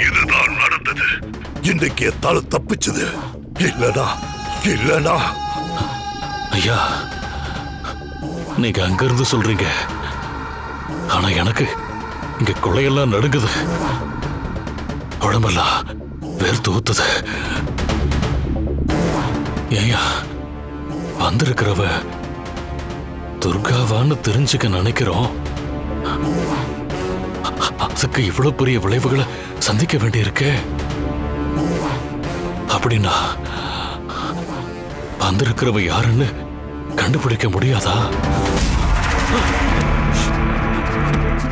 இதுதான் நடந்தது. இன்றைக்கு என் தலை தப்பிச்சது. இல்லனா ஐயா, நீங்க அங்க இருந்து சொல்றீங்க, ஆனா எனக்கு இங்க கொலையெல்லாம் நடுங்குது, உடம்பெல்லாம் வேர்த்து ஊத்துது. ஏயா, வந்திருக்கிறவ துர்காவான்னு தெரிஞ்சுக்க நினைக்கிறோம். அதுக்கு இவ்வளவு பெரிய விளைவுகளை சந்திக்க வேண்டியிருக்கு. அப்படின்னா வந்திருக்கிறவ யாருன்னு கண்டுபிடிக்க முடியாதா?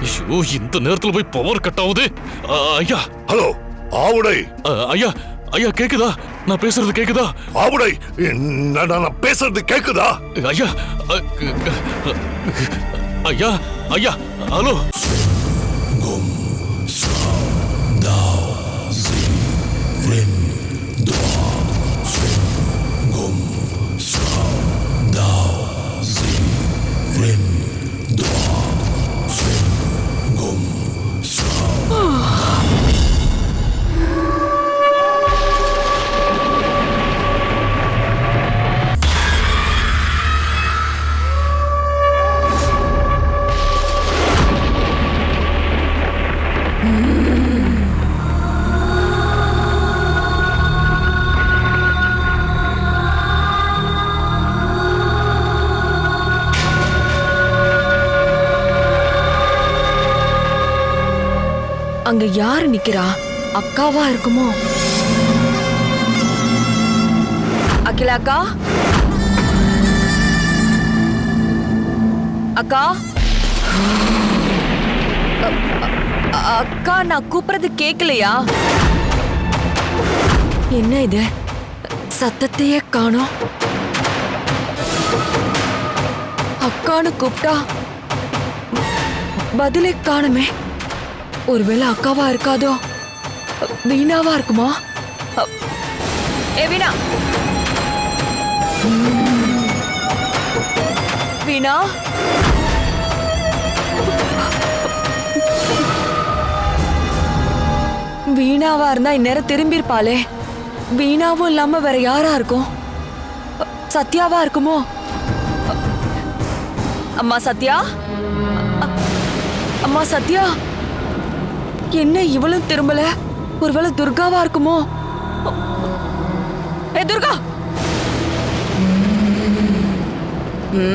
ஐயோ, இந்த நேரத்தில் போய் பவர் கட் ஆகுது. ஐயா, ஹலோ ஆவுடை. ஐயா ஐயா, கேக்குதா? நான் பேசுறது கேக்குதா? ஆவுடை, நான் பேசுறது கேக்குதா? ஐயா ஐயா ஐயா, ஹலோ. அங்க யாரு நிக்கிறா? அக்காவா இருக்குமோ? அகிலா அக்கா, அக்கா, அக்கா, நான் கூப்பிடுறது கேக்கலையா? என்ன இது, சத்தத்தையே காணோம். அக்கான்னு கூப்பிட்டா பதிலே காணுமே. ஒருவேளை அக்காவா இருக்காதோ? வீணாவா இருக்குமா? ஏ வீணா, வீணா, வீணாவா இருந்தா இந்நேரம் திரும்பியிருப்பாளே. வீணாவும் இல்லாம வேற யாரா இருக்கும்? சத்யாவா இருக்குமோ? அம்மா சத்யா, அம்மா சத்யா, என்ன இவளும் திரும்பல? ஒருவேளை துர்காவா இருக்குமோ? ஏ துர்கா, துர்கா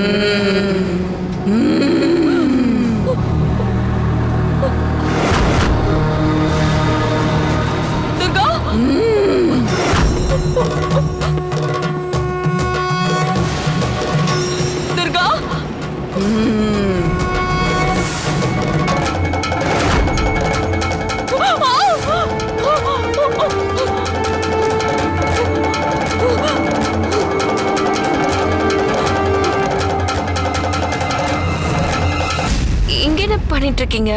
துர்கா இங்க என்ன பண்ணிட்டு இருக்கீங்க?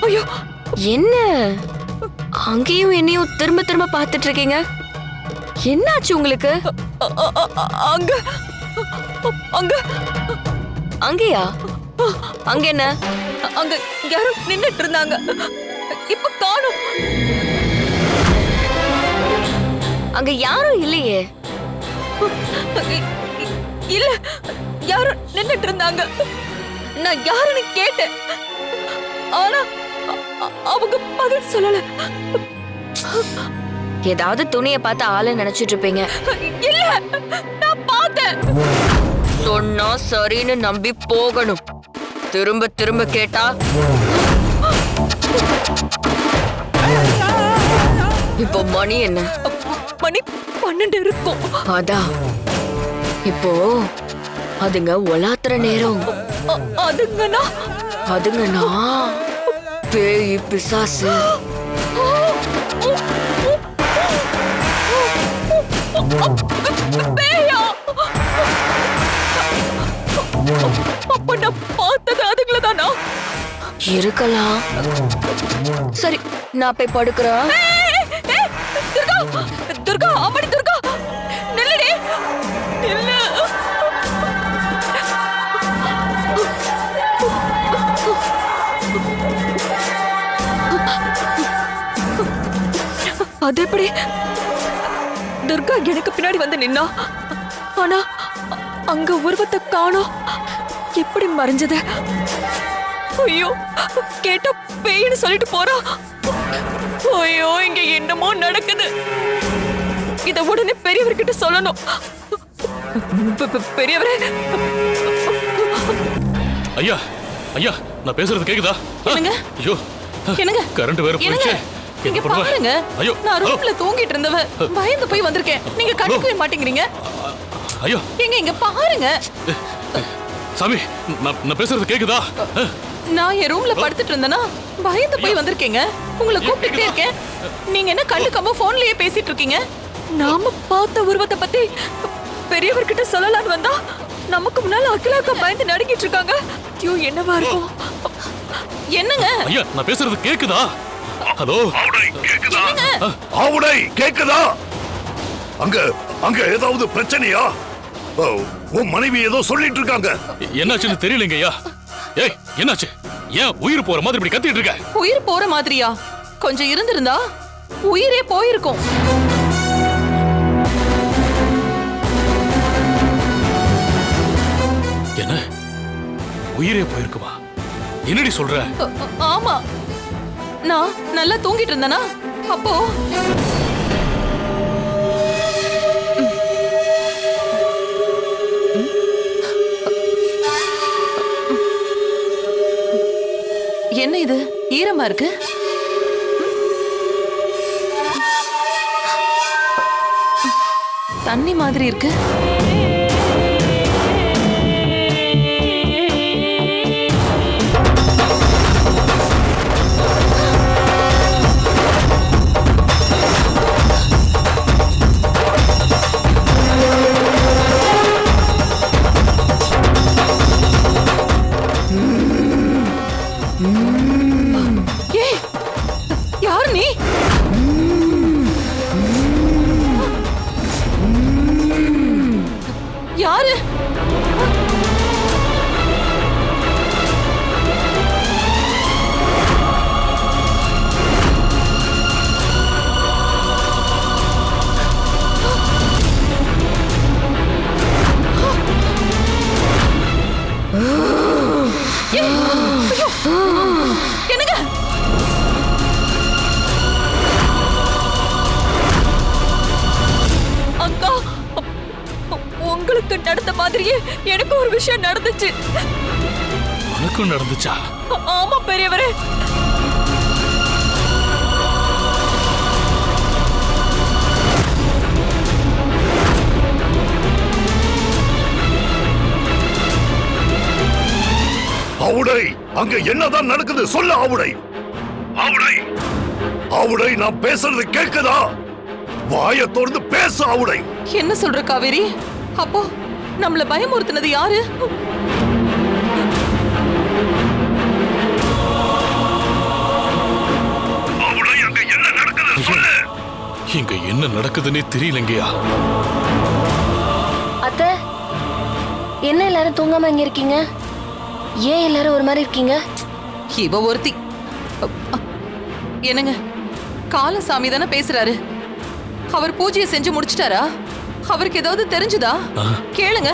ஐயோ, என்ன அங்கேயும் என்னையும் திரும்ப திரும்ப பார்த்துட்டு இருக்கீங்க? என்னாச்சு உங்களுக்கு? அங்க அங்க அங்கேயா? அங்க என்ன? அங்க யாரும் நின்னுட்டு இருந்தாங்க, இப்ப காணோம். அங்க யாரும் இல்லையே. இல்ல, யாரும் நின்னுட்டு இருந்தாங்க. நான் யாருன்னு கேட்டேன், ஆனா அவங்க பதில் சொல்லல. ஏதாவது துணியை பார்த்து ஆளை நினைச்சிட்டு இருப்பீங்க. இல்ல, நான் பார்த்தேன். சொன்னா சரின்னு நம்பி போகணும். திரும்ப திரும்ப கேட்டா இப்போ மணி என்ன? மணி 12 இருக்கும். அதான் இப்போ அதுங்க ஒலாத்துற நேரம். அதுங்கண்ணா அதுங்கண்ணா பேய் பிசாசு. பேயா? அப்ப நான் பார்த்தது அதுங்களதானா? இருக்கலாம். சரி, நான் போய் படுக்கிறேன். துர்கா, துர்கா, அம்மாடி துர்கா, நில்லுடி, நில்லு. அது எப்படி? துர்கா எனக்கு பின்னாடி வந்து நின்னா, ஆனா அங்க உருவத்தை காணோம். எப்படி மறைஞ்சது? ஐயோ, கேட்டா பேய்னு சொல்லிட்டு போறா. ஐயோ, இங்க என்னமோ நடக்குது. இத உடனே பெரியவர்கிட்ட சொல்லணும். பெரியவரே. ஐயா ஐயா, நான் பேசுறது கேக்குதா? என்னங்க? ஐயோ, என்னங்க? கரண்ட் வேற போயிடுச்சு. இங்க பாருங்க, ஐயோ, நான் ரூம்ல தூங்கிட்டு இருந்தவ பயந்து போய் வந்திருக்கேன். நீங்க கண்டுக்கவே மாட்டேங்கிறீங்க. ஐயோ, எங்க இங்க பாருங்க. சாமி, நான் பேசுறது கேக்குதா? நான் என் ரூம்ல படுத்துட்டு இருந்தேனா பயந்து போய் வந்திருக்கேங்க. உங்களை கூப்பிட்டுட்டே இருக்கேன், நீங்க என்ன கண்டுக்காம போன்லயே பேசிட்டு இருக்கீங்க. நாம பார்த்த உருவத்தை பத்தி பெரியவர்கிட்ட சொல்லலான்னு வந்தா நமக்கு முன்னால அகிலாக்கா பயந்து நடுங்கிட்டு இருக்காங்க. ஐயோ, என்னவா இருக்கும்? என்னங்க? ஐயா, நான் பேசுறது கேக்குதா? ஹலோ, ஆவுடை கேக்குதா? அங்க அங்க ஏதாவது பிரச்சனையா? உன் மனைவி ஏதோ சொல்லிட்டு இருக்காங்க. என்னாச்சுன்னு தெரியலங்க ஐயா. ஏய், என்னாச்சு? ஏன் உயிர் போற மாதிரி இப்படி கத்திட்டு இருக்க? உயிர் போற மாதிரியா? கொஞ்சம் இருந்திருந்தா உயிரே போயிருக்கும். என்ன, உயிரே போயிருக்குமா? என்னடி சொல்ற? ஆமா, நான் நல்லா தூங்கிட்டு இருந்தேனா அப்போ என்ன இது ஈரமா இருக்கு? தண்ணி மாதிரி இருக்கு. யார் நீ? மாதிரியே எனக்கு ஒரு விஷயம் நடந்துச்சு. உனக்கும் நடந்துச்சா? ஆமா பெரியவரே. ஆவுடை, அங்க என்னதான் நடக்குது சொல்ல. ஆவுடை, ஆவுடை, ஆவுடை, நான் பேசுறது கேக்குதா? வாயை திறந்து பேச ஆவுடை. என்ன சொல்ற காவேரி? அப்போ நம்மள பயமுறுத்தினது யாரு? ஆவுடை, அங்க என்ன நடக்குது சொல்லு. இங்க என்ன நடக்குதுன்னே தெரியலங்கயா. அத்தை, என்ன எல்லாரும் தூங்காம இங்க இருக்கீங்க? ஏன் எல்லாரும் ஒரு மாதிரி இருக்கீங்க? இவ ஒருத்தி. என்னங்க, காலசாமி தானே பேசுறாரு. அவர் பூஜையை செஞ்சு முடிச்சிட்டாரா? அவருக்கு ஏதாவது தெரிஞ்சுதா? கேளுங்க.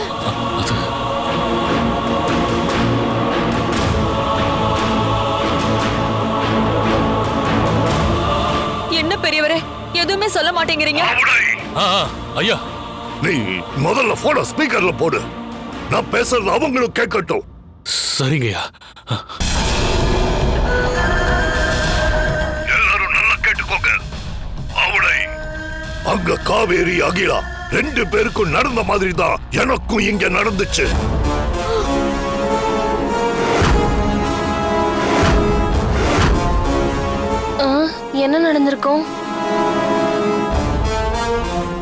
என்ன பெரியவரே, எதுவுமே சொல்ல மாட்டேங்கிறீங்க? ஐயா, நீ முதல்ல போன ஸ்பீக்கர்ல போடு. நான் பேசுறது அவங்களும் கேட்கட்டும். சரிங்கய்யா. எல்லாரும் நல்லா கேட்டுக்கோங்க. ஆவுடை, அங்க காவேரி, அகிலா 2 பேருக்கும் நடந்த மாதிரி தான் எனக்கும் இங்க நடந்துச்சு. என்ன நடந்திருக்கும்?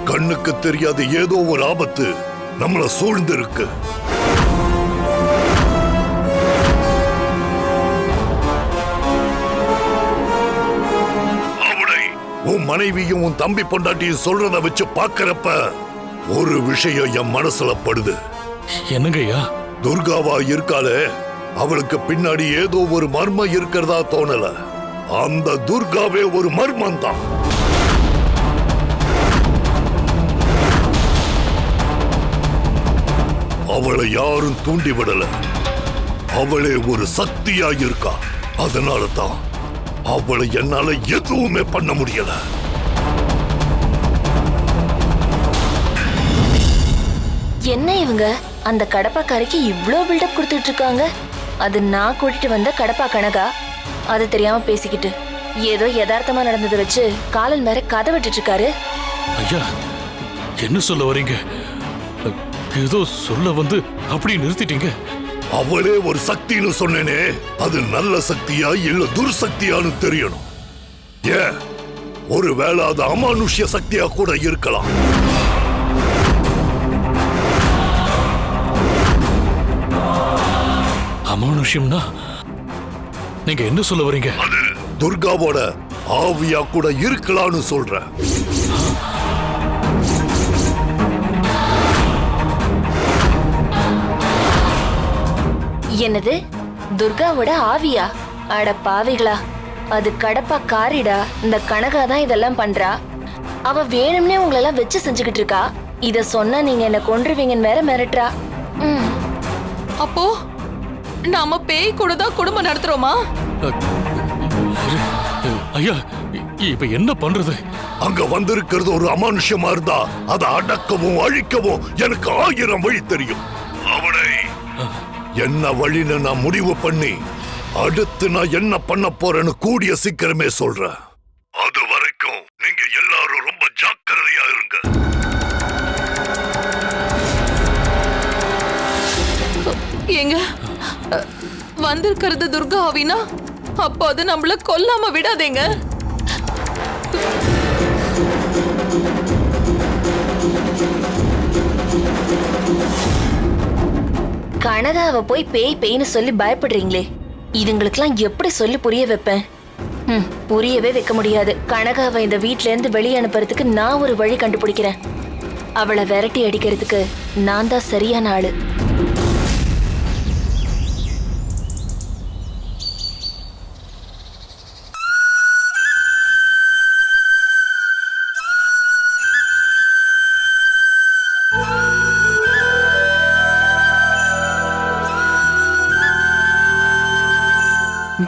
கண்ணுக்கு தெரியாத ஏதோ ஒரு ஆபத்து நம்மள சூழ்ந்து இருக்கு. உன் மனைவியும் உன் தம்பி பொண்டாட்டியும் சொல்றத வச்சு பாக்குறப்ப ஒரு விஷயம் என் மனசுல படுது. என்னங்கய்யா? துர்காவா இருக்காளே, அவளுக்கு பின்னாடி ஏதோ ஒரு மர்மம் இருக்கிறதா தோணல. அந்த துர்காவே ஒரு மர்மம் தான். அவளை யாரும் தூண்டி விடல. அவளே ஒரு சக்தியா இருக்கா. அதனால தான் அவளை என்னால எதுவுமே பண்ண முடியல. என்ன இவங்க அந்த கடப்பாக்காரிக்கு இவ்ளோ பில்டப் கொடுத்துட்டு இருக்காங்க? அது நான் கூட்டிட்டு வந்த கடப்பா கனகா. அது தெரியாம பேசிக்கிட்டு ஏதோ யதார்த்தமா நடந்ததை வச்சு காலன் வேற கதை விட்டுட்டு இருக்காரு. ஐயா, என்ன சொல்ல வரீங்க? ஏதோ சொல்ல வந்து அப்படி நிறுத்திட்டீங்க. அவளே ஒரு சக்தின்னு சொன்னேனே, அது நல்ல சக்தியா இல்ல துர்சக்தியான்னு தெரியணும். ஏன் ஒருவேளை அது அமானுஷ்ய சக்தியா கூட இருக்கலாம். அமானுஷ்யம்னா நீங்க என்ன சொல்ல வரீங்க? அது துர்காவோட ஆவியா கூட இருக்கலாம்னு சொல்றேன். என்னது, துர்காவோட ஆவியா? அட பாவிகளா, அது கடப்பா காரிடா. இந்த கனகா தான் இதெல்லாம் பண்றா. அவ வேணும்னே உங்களெல்லாம் வச்சு செஞ்சுக்கிட்டு இருக்கா. இத சொன்னா நீங்க என்ன கொன்றுவீங்கன்னு வேற மிரட்டுறா. அப்போ நாம பேய் கூட தான் குடும்பம் நடத்துறோமா? ஐயா, இப்ப என்ன பண்றது? அங்க வந்திருக்கிறது ஒரு அமானுஷ்யமா இருந்தா அதை அடக்கவும் அழிக்கவும் எனக்கு 1000 வழி தெரியும். அவனை என்ன வழின்னு நான் முடிவு பண்ணி அடுத்து நான் என்ன பண்ண போறேன்னு கூடிய சீக்கிரமே சொல்றேன். அது வரைக்கும் நீங்க எல்லாரும் ரொம்ப ஜாக்கிரதையா இருங்க. ஏங்க, வந்திருக்கிறது துர்கா ஆவினா அப்போ அது நம்மள கொல்லாம விடாதேங்க. கனகாவை போய் பேய் பேய்னு சொல்லி பயப்படுறீங்களே, இதுங்களுக்கெல்லாம் எப்படி சொல்லி புரிய வைப்பேன்? புரியவே வைக்க முடியாது. கனகாவை இந்த வீட்ல இருந்து வெளியே அனுப்புறதுக்கு நான் ஒரு வழி கண்டுபிடிக்கிறேன். அவளை விரட்டி அடிக்கிறதுக்கு நான் தான் சரியான ஆளு.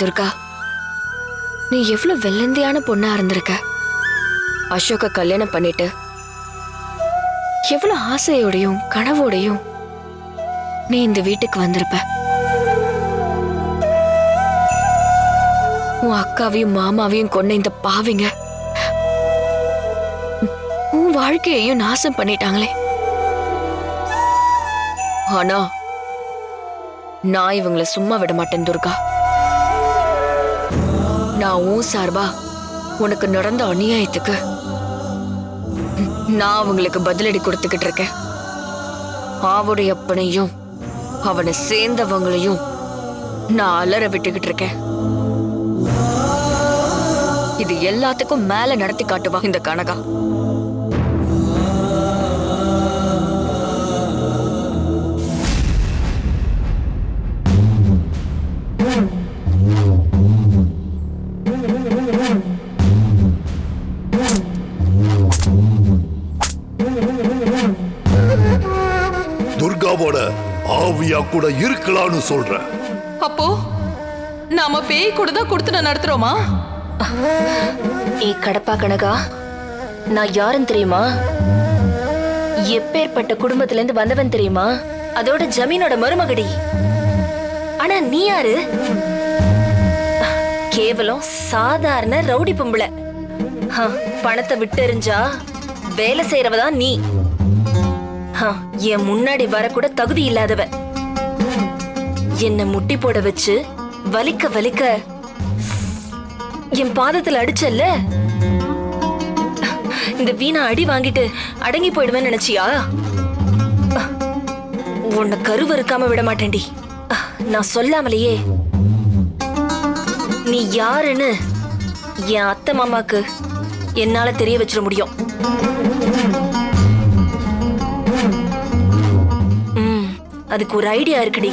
துர்கா, நீ எவ்வளவு வெள்ளந்தியான பொண்ணா இருந்திருக்க. அசோக கல்யாணம் பண்ணிட்டு எவ்வளவு ஆசையோடையும் கனவோடையும் நீ இந்த வீட்டுக்கு வந்திருப்ப. உன் அக்காவையும் மாமாவையும் கொண்ட இந்த பாவிங்க உன் வாழ்க்கையையும் நாசம் பண்ணிட்டாங்களே. ஆனா நான் இவங்கள சும்மா விட மாட்டேன் துர்கா. நான் உன் சார்பா உனக்கு நடந்த அநியாயத்துக்கு நான் அவங்களுக்கு பதிலடி கொடுத்துக்கிட்டு இருக்கேன். அவருடைய அப்பனையும் அவனை சேர்ந்தவங்களையும் நான் அலற விட்டுக்கிட்டு இருக்கேன். இது எல்லாத்துக்கும் மேல நடத்தி காட்டுவா இந்த கனகா. துர்காவோட ஆவியா கூட இருக்கலாம்னு சொல்ற. அப்போ நாம பேய் கூட தான் கொடுத்து நடத்துறோமா? ஏ கடப்பா கனகா, நான் யாருன்னு தெரியுமா? எப்பேற்பட்ட குடும்பத்துல இருந்து வந்தவன் தெரியுமா? அதோட ஜமீனோட மருமகடி. ஆனா நீ யாரு? கேவலம் சாதாரண ரவுடி பொம்பளை. பணத்தை விட்டு எறிஞ்சா வேலை செய்யறவதான் நீ. என் முன்னாடி வரக்கூட தகுதி இல்லாதவ. என்ன முட்டி போட வச்சு வலிக்க வலிக்க என் பாதத்துல அடிச்சல்ல. இந்த வீணா அடி வாங்கிட்டு அடங்கி போயிடுவேன்னு நினைச்சியா? உன்னை கருவறுக்காம விட மாட்டேன்டி. நான் சொல்லாமலேயே நீ யாருன்னு என் அத்தை மாமாக்கு என்னால தெரிய வச்சிட முடியும். அதுக்கு ஒரு ஐடியா இருக்குடி.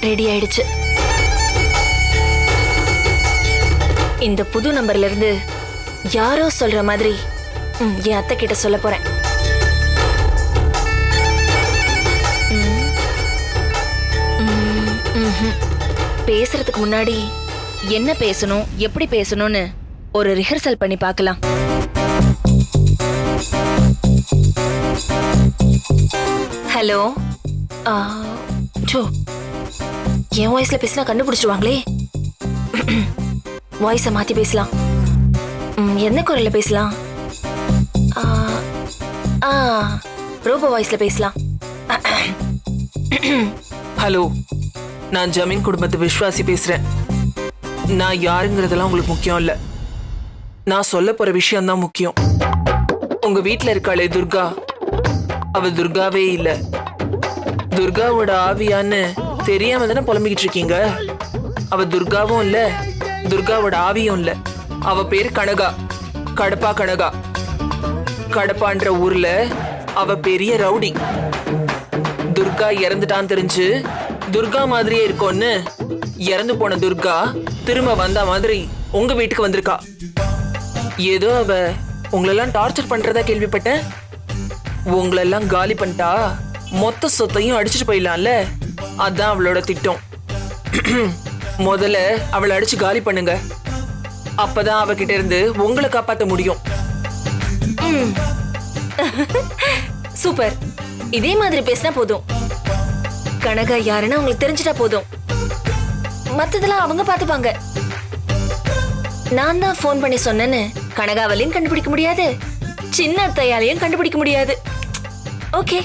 ரெடி ஆயிடுச்சு. இந்த புது நம்பர்ல இருந்து யாரோ சொல்ற மாதிரி என் அத்தை கிட்ட சொல்ல போறேன். பேசுறதுக்கு முன்னாடி என்ன பேசணும், எப்படி பேசணும்னு ஒரு ரிஹர்சல் பண்ணி பார்க்கலாம். ஹலோ, என் வாய்ஸ்ல பேசினா கண்டுபிடிச்சிருவாங்களே. வாய்ஸை மாத்தி பேசலாம். என்ன குரல்ல பேசலாம்? ரோபோ வாய்ஸ்ல பேசலாம். ஹலோ, நான் ஜமீன் குடும்பத்து விஸ்வாசி பேசுறேன். நான் யாருங்கிறதெல்லாம் உங்களுக்கு முக்கியம் இல்ல, நான் சொல்ல போற விஷயம் தான் முக்கியம். உங்க வீட்டுல இருக்காளே துர்கா, அவ துர்காவே இல்ல. துர்காவோட ஆவியான்னு தெரியாம தானே புலம்பிக்கிட்டு இருக்கீங்க. அவ துர்காவும் இல்ல, துர்காவோட ஆவியும் இல்ல. அவ பேரு கனகா, கடப்பா கனகா. கடப்பான்ற ஊர்ல அவ பெரிய ரவுடி. துர்கா இறந்துட்டான்னு தெரிஞ்சு துர்கா மாதிரியே இருக்கோன்னு இறந்து போன துர்கா திரும்ப வந்த மாதிரி உங்க வீட்டுக்கு வந்திருக்கா. ஏதோ அவ உங்களெல்லாம் டார்ச்சர் பண்றதா கேள்விப்பட்டேன். உங்களெல்லாம் காலி பண்ணிட்டா மொத்த சொத்தையும் அடிச்சுட்டு போயிடலாம்ல, அதான் அவளோட திட்டம். முதல்ல அவளை அடிச்சு காலி பண்ணுங்க, அப்பதான் அவகிட்ட இருந்து உங்களை காப்பாற்ற முடியும். சூப்பர், இதே மாதிரி பேசினா போதும். கனகா யாருன்னு அவங்களுக்கு தெரிஞ்சிட்டா போதும், மத்ததெல்லாம் அவங்க பாத்துப்பாங்க. நான் தான் போன் பண்ணி சொன்னேன்னு கனகாவலையும் கண்டுபிடிக்க முடியாது, சின்ன அத்தையாலையும் கண்டுபிடிக்க முடியாது. ஓகே,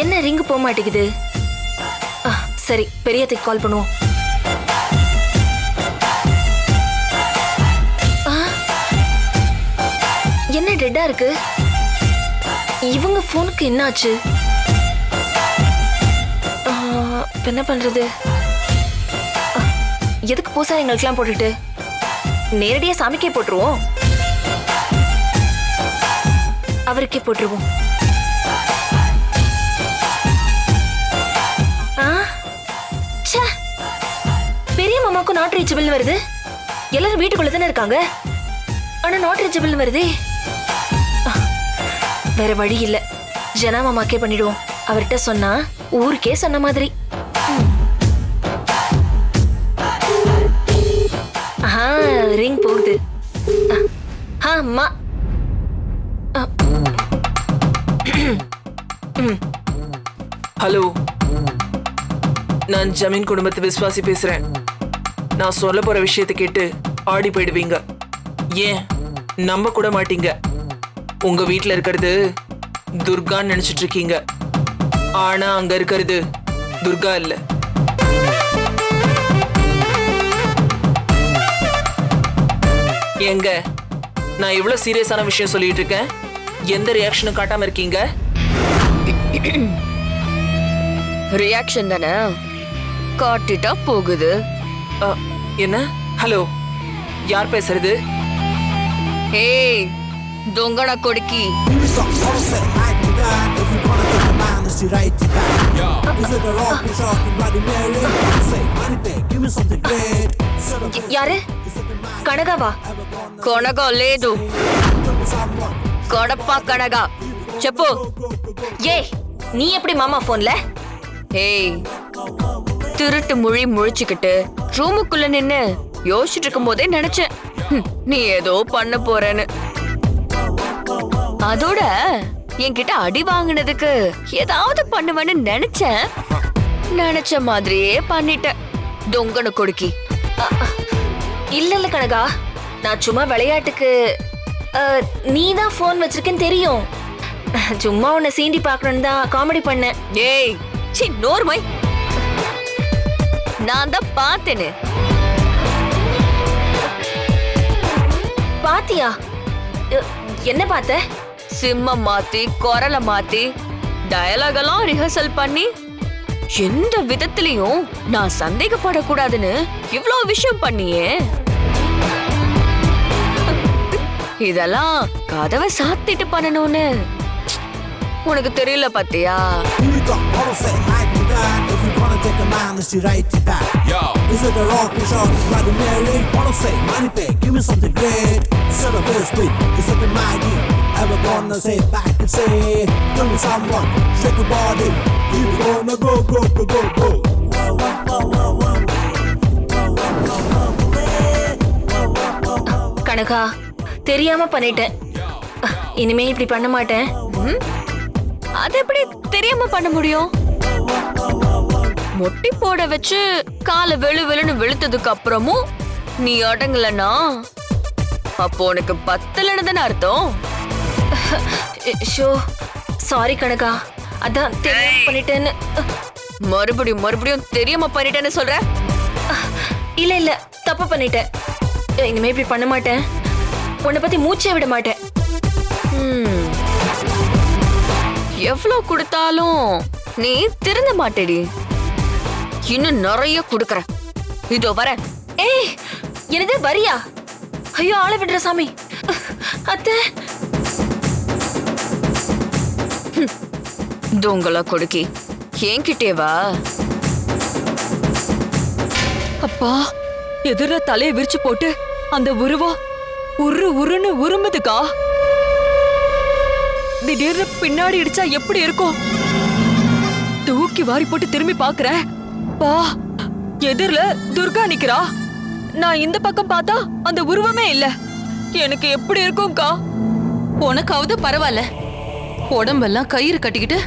என்ன ரிங்கு போக மாட்டேங்குது? சரி, பெரியத்துக்கு கால் பண்ணுவோம். என்ன டெட்டா இருக்கு? இவங்க போனுக்கு என்னாச்சு? என்ன பண்றது? எதுக்கு பூசாரிங்களுக்கெல்லாம் போட்டுட்டு நேரடியா சாமிக்கே போட்டுருவோம். அவருக்கே போட்டுருவோம். மாமாக்கும் நாட் ரீச்சபிள்னு வருது. எல்லாரும் வீட்டுக்குள்ள தானே இருக்காங்க, ஆனா நாட் ரீச்சபிள்னு வருதே. வேற வழி இல்ல, ஜனா மாமாக்கே பண்ணிடுவோம். அவர்கிட்ட சொன்னா ஊருக்கே சொன்ன மாதிரி. ரிங் போகுது. அம்மா ஹலோ, நான் ஜமீன் குடும்பத்து விஸ்வாசி பேசுறேன். நான் சொல்ல போற விஷயத்தை கேட்டு ஆடி போயிடுவீங்க. ஏன் நம்ப கூட மாட்டீங்க. உங்க வீட்டுல இருக்கிறது துர்கான்னு நினைச்சிட்டு இருக்கீங்க. ஆனா அங்க இருக்கிறது துர்கா இல்ல. எங்க நான் இவ்வளவு சீரியஸான விஷயம் சொல்லிட்டு இருக்கேன், எந்த ரியாக்ஷனும் காட்டாம இருக்கீங்க? ரியாக்ஷன் தானே காட்டிட்டா போகுது. என்ன? ஹலோ, யார் பேசுறது? ஏய் தொங்கன கொடுக்கி. யாரு? కనగవా? కొనగ లేదు, కొడప కనగ. చెప్పు. ఏ நீ எப்படி மாமா போன்ல? ஏய் திருட்டு மொழி முழிச்சுக்கிட்டு ரூமுக்குள்ள நின்னு யோசிச்சுட்டு இருக்கும் போதே நினைச்சேன் நீ ஏதோ பண்ண போறேன்னு. அதோட என்கிட்ட அடி வாங்கினதுக்கு ஏதாவது பண்ணுவேன்னு நினைச்சேன். நினைச்ச மாதிரியே பண்ணிட்ட தொங்கன கொடுக்கி. இல்ல இல்ல கனகா, நான் சும்மா விளையாட்டுக்கு. நீ தான் போன் வச்சிருக்கேன்னு தெரியும், சும்மா உன்னை சீண்டி பாக்கணும்னு தான் காமெடி பண்ணேன். ஏய் சி நோர்மை, நான் தான் பார்த்தேன்னு. பாத்தியா? என்ன பார்த்த? சிம்மம் மாத்தி குரலை மாத்தி டயலாக் எல்லாம் ரிஹர்சல் பண்ணி எந்த விதத்திலையும் நான் சந்தேகப்படக்கூடாதுன்னு இவ்ளோ விஷயம் பண்ணியே. இதெல்லாம் கதவை சாத்திட்டு பண்ணணும்னு உனக்கு தெரியல பாத்தியா? கனகா, தெரியாம பண்ணிட்டேன். இனிமே இப்படி பண்ண மாட்டேன். அது எப்படி தெரியாம பண்ண முடியும்? மொட்டி போட வச்சு காலை வெளு வெளுன்னு வெளுத்ததுக்கு அப்புறமும் நீ அடங்கலனா அப்போ உனக்கு பத்தலன்னு தானே அர்த்தம். ஷோ சாரி கனகா, அதான் தெரியாம பண்ணிட்டேன்னு. மறுபடியும் மறுபடியும் தெரியாம பண்ணிட்டேன்னு சொல்ற? இல்ல இல்ல, தப்பு பண்ணிட்டேன். இனிமே இப்படி பண்ண மாட்டேன். உன்னை பத்தி மூச்சே விட மாட்டேன். எவ்வளவு கொடுத்தாலும் நீ திருந்த மாட்டேடி. இன்னும் நிறைய கொடுக்கற. இதோ வர. ஏய் என்னது வரியா? ஐயோ ஆள விடுற சாமி. அத்தை தூங்கல கொடுக்கி என்கிட்டே வா. அப்பா, எதிர தலையை விரிச்சு போட்டு அந்த உருவம் உருன்னு உருமுதுக்கா. திடீர்னு பின்னாடி இடிச்சா எப்படி இருக்கும்? தூக்கி வாரி போட்டு திரும்பி பாக்குற, பா எதிரில துர்கா நிக்கிறா. நான் இந்த பக்கம் பார்த்தா அந்த உருவமே இல்ல. எனக்கு எப்படி இருக்கும்க்கா? உனக்காவது பரவாயில்ல, உடம்பெல்லாம் கயிறு கட்டிக்கிட்டு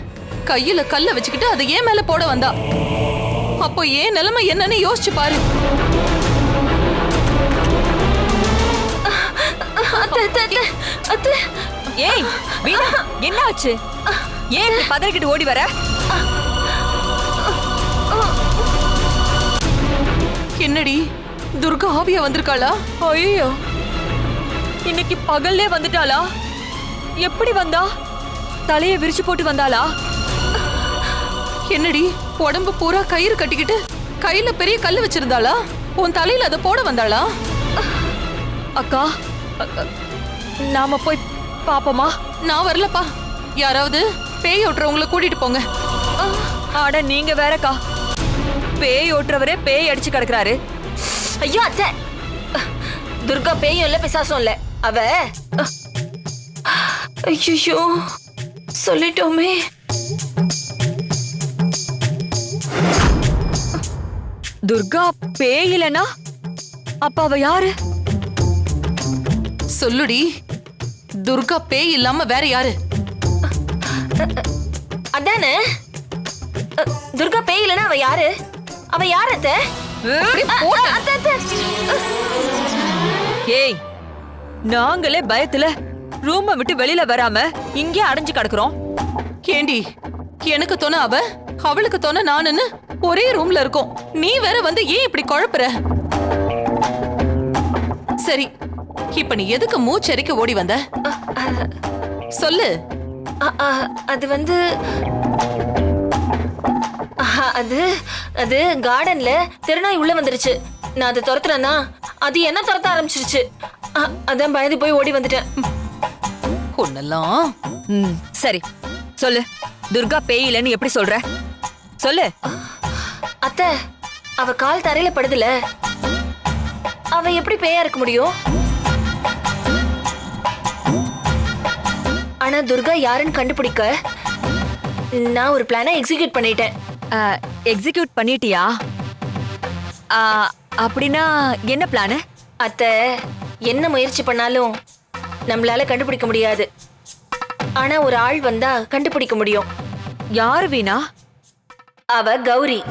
கையில கல்ல வச்சுக்கிட்டு அதை ஏன் மேல போட வந்தா. அப்போ ஏன் நிலைமை என்னன்னு யோசிச்சு பாரு. ஏய் வீணா, என்ன ஆச்சு? ஏன் இப்படி பதறிக்கிட்டு ஓடி வர? என்னடி துர்கா ஆவியா வந்திருக்காளா? ஐயோ, இன்னைக்கு பகல்லே வந்துட்டாளா? எப்படி வந்தா? தலையை விரிச்சு போட்டு வந்தாளா? என்னடி உடம்பு பூரா கயிறு கட்டிக்கிட்டு கையில பெரிய கல்லு வச்சிருந்தாளா? உன் தலையில அதை போட வந்தாளா? அக்கா, நாம போய் பாப்போமா? நான் வரலப்பா, யாராவது பேய் ஓட்டுறவங்களை கூட்டிட்டு போங்க. அட நீங்க வேறக்கா, பேய் ஓட்டுறவரே பேய் அடிச்சு கிடக்குறாரு. ஐயோ அத்தை, துர்கா பேயும் இல்ல பிசாசும் இல்ல. அவ ஐயோ சொல்லிட்டோமே. துர்கா பேயிலனா அப்ப அவ யாரு? சொல்லுடி, துர்கா பேய் இல்லாம வேற யாரு? அதானே, துர்கா பேய் இல்லனா அவ யாரு? அவ யாரு அத்தை? ஏய், நாங்களே பயத்துல ரூமை விட்டு வெளியில வராம இங்கே அடைஞ்சு கிடக்குறோம். ஏண்டி, எனக்கு தோண அவ, அவளுக்கு தோண நானுன்னு ஒரே ரூம்ல இருக்கோம். நீ வேற வந்து ஏன் இப்படி குழப்புற? சரி, இப்ப நீ எதுக்கு மூச்சரிக்க ஓடி வந்த? சொல்லு. அது வந்து அது அது கார்டன்ல திருநாய் உள்ள வந்துருச்சு. நான் அதை துரத்துறேன்னா அது என்ன துரத்த ஆரம்பிச்சிருச்சு. அதான் பயந்து போய் ஓடி வந்துட்டேன். ஒன்னெல்லாம் சரி சொல்லு, துர்கா பேயிலன்னு எப்படி சொல்ற? சொல்லு. அத்தை, அவ கால் தரையில படுதுல, அவ எப்படி பேயா இருக்க முடியும்? ஆனா துர்கா யாருன்னு கண்டுபிடிக்க நான் ஒரு பிளானை எக்ஸிக்யூட் பண்ணிட்டேன். எக்ஸிக்யூட் பண்ணிட்டியா? அப்படின்னா என்ன பிளானு? அத்தை, என்ன முயற்சி பண்ணாலும் நம்மளால கண்டுபிடிக்க முடியாது. ஆனா ஒரு ஆள் வந்தா கண்டுபிடிக்க முடியும். யாரு வீணா? அவ கௌரி.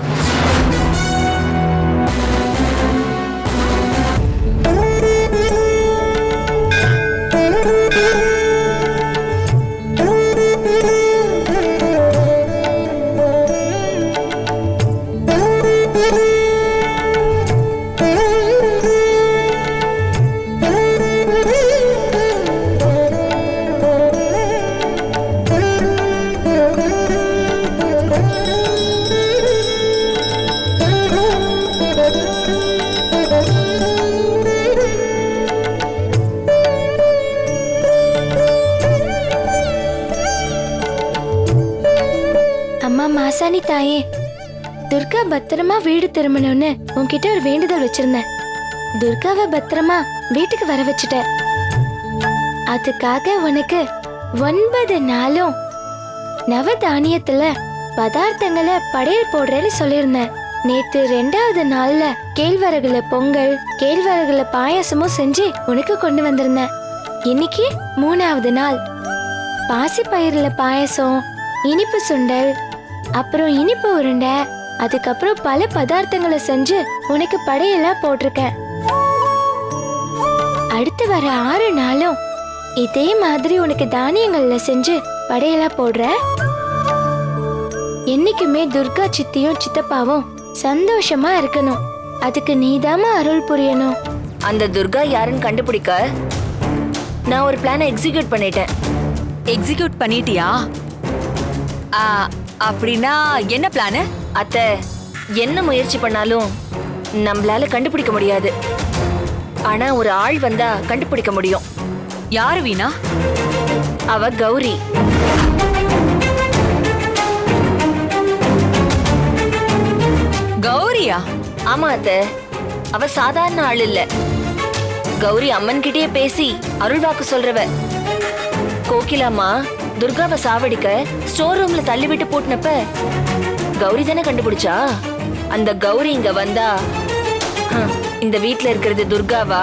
மாசாணி தாயே, துர்கா பத்திரமா வீடு திரும்பணும்னு உன்கிட்ட ஒரு வேண்டுதல் வச்சிருந்தேன். துர்காவை பத்திரமா வீட்டுக்கு வர வச்சுட்ட. அதுக்காக உனக்கு 9 நாளும் நவதானியத்துல பதார்த்தங்களை படையல் போடுறேன்னு சொல்லியிருந்தேன். நேத்து 2வது நாள்ல கேழ்வரகுல பொங்கல், கேழ்வரகுல பாயாசமும் செஞ்சு உனக்கு கொண்டு வந்திருந்தேன். இன்னைக்கு 3வது நாள் பாசி பயிரில பாயாசம், இனிப்பு சுண்டல், அப்புறம் இனிப்பு உருண்டை, அதுக்கப்புறம் பல பதார்த்தங்களை செஞ்சு உனக்கு படையெல்லாம் போட்டிருக்கேன். அடுத்து வர 6 நாளும் இதே மாதிரி உனக்கு தானியங்கள்ல செஞ்சு படையெல்லாம் போடுற. என்னைக்குமே துர்கா சித்தியும் சித்தப்பாவும் சந்தோஷமா இருக்கணும். அதுக்கு நீதாமா அருள் புரியணும். அந்த துர்கா யாருன்னு கண்டுபிடிக்க நான் ஒரு பிளானை எக்ஸிக்யூட் பண்ணிட்டேன். எக்ஸிக்யூட் பண்ணிட்டியா? அப்படின்னா என்ன பிளானு? அத்தை, என்ன முயற்சி பண்ணாலும் நம்மளால கண்டுபிடிக்க முடியாது. ஆனா ஒரு ஆள் வந்தா கண்டுபிடிக்க முடியும். யாரு வீணா? அவ கௌரி. கௌரியா? ஆமா அத்தை, அவ சாதாரண ஆள் இல்ல. கௌரி அம்மன் கிட்டே பேசி அருள்வாக்கு சொல்றவ. கோகிலாமா துர்காவை சாவடிக்க ஸ்டோர் ரூம்ல தள்ளி விட்டு போட்டுனப்ப கௌரி தானே கண்டுபிடிச்சா. அந்த கௌரி இங்க வந்தா இந்த வீட்ல இருக்கிறது துர்காவா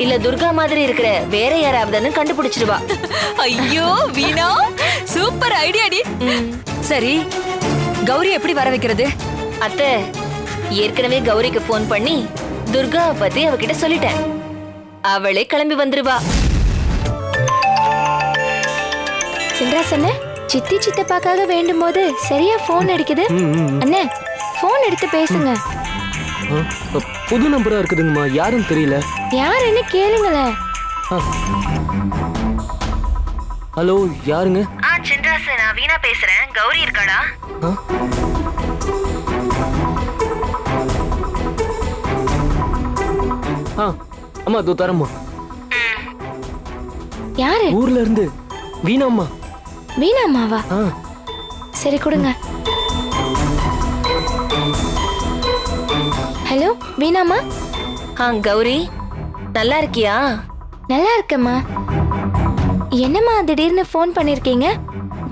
இல்ல துர்கா மாதிரி இருக்கிற வேற யாராவதுன்னு கண்டுபிடிச்சிருவா. ஐயோ வீணா, சூப்பர் ஐடியாடி. சரி, கௌரி எப்படி வர வைக்கிறது? அத்தை, ஏற்கனவே கௌரிக்கு போன் பண்ணி துர்காவை பத்தி அவகிட்ட சொல்லிட்டேன். அவளே கிளம்பி வந்துருவா. சின்ராசண்ணே, சித்தி சித்தப்பாக்காக வேண்டும் போது சரியா போன் அடிக்குது. அண்ணே, போன் எடுத்து பேசுங்க. புது நம்பரா இருக்குதுங்கம்மா, யாரும் தெரியல. யாருன்னு கேளுங்களேன். ஹலோ, யாருங்க? சின்ராசன், நான் வீணா பேசுறேன். கௌரி இருக்காடா? அம்மா தோ தரம்மா. யாரு? ஊர்ல இருந்து வீணாம்மா. வீணாம்மாவா? சரி கொடுங்க. ஹலோ வீணாம்மா, கௌரி நல்லா இருக்கியா? நல்லா இருக்கேம்மா. என்னம்மா திடீர்னு ஃபோன் பண்ணிருக்கீங்க?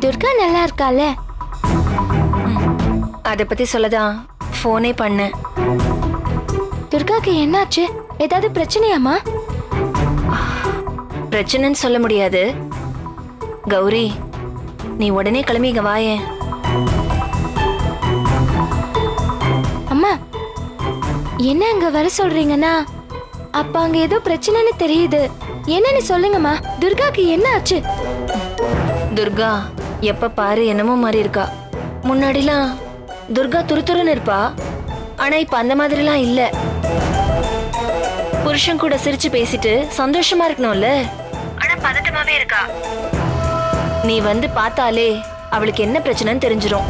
துர்கா நல்லா இருக்கால? அத பத்தி சொல்லதான் ஃபோனே பண்ணேன். துர்காக்கு என்னாச்சு? ஏதாவது பிரச்சனையாமா? பிரச்சனைன்னு சொல்ல முடியாது. கௌரி, நீ உடனே கிளம்பி இங்க வாயேன். அம்மா, என்ன அங்க வர சொல்றீங்கன்னா அப்ப அங்க ஏதோ பிரச்சனைன்னு தெரியுது. என்னன்னு சொல்லுங்கம்மா. துர்காக்கு என்ன ஆச்சு? துர்கா எப்ப பாரு என்னமோ மாதிரி இருக்கா. முன்னாடிலாம் துர்கா துருதுருன்னு இருப்பா. ஆனா இப்ப அந்த மாதிரிலாம் இல்ல. புருஷன் கூட சிரிச்சு பேசிட்டு சந்தோஷமா இருக்கணும்ல, ஆனா பதட்டமாவே இருக்கா. நீ வந்து பார்த்தாலே அவளுக்கு என்ன பிரச்சனைன்னு தெரிஞ்சிரும்.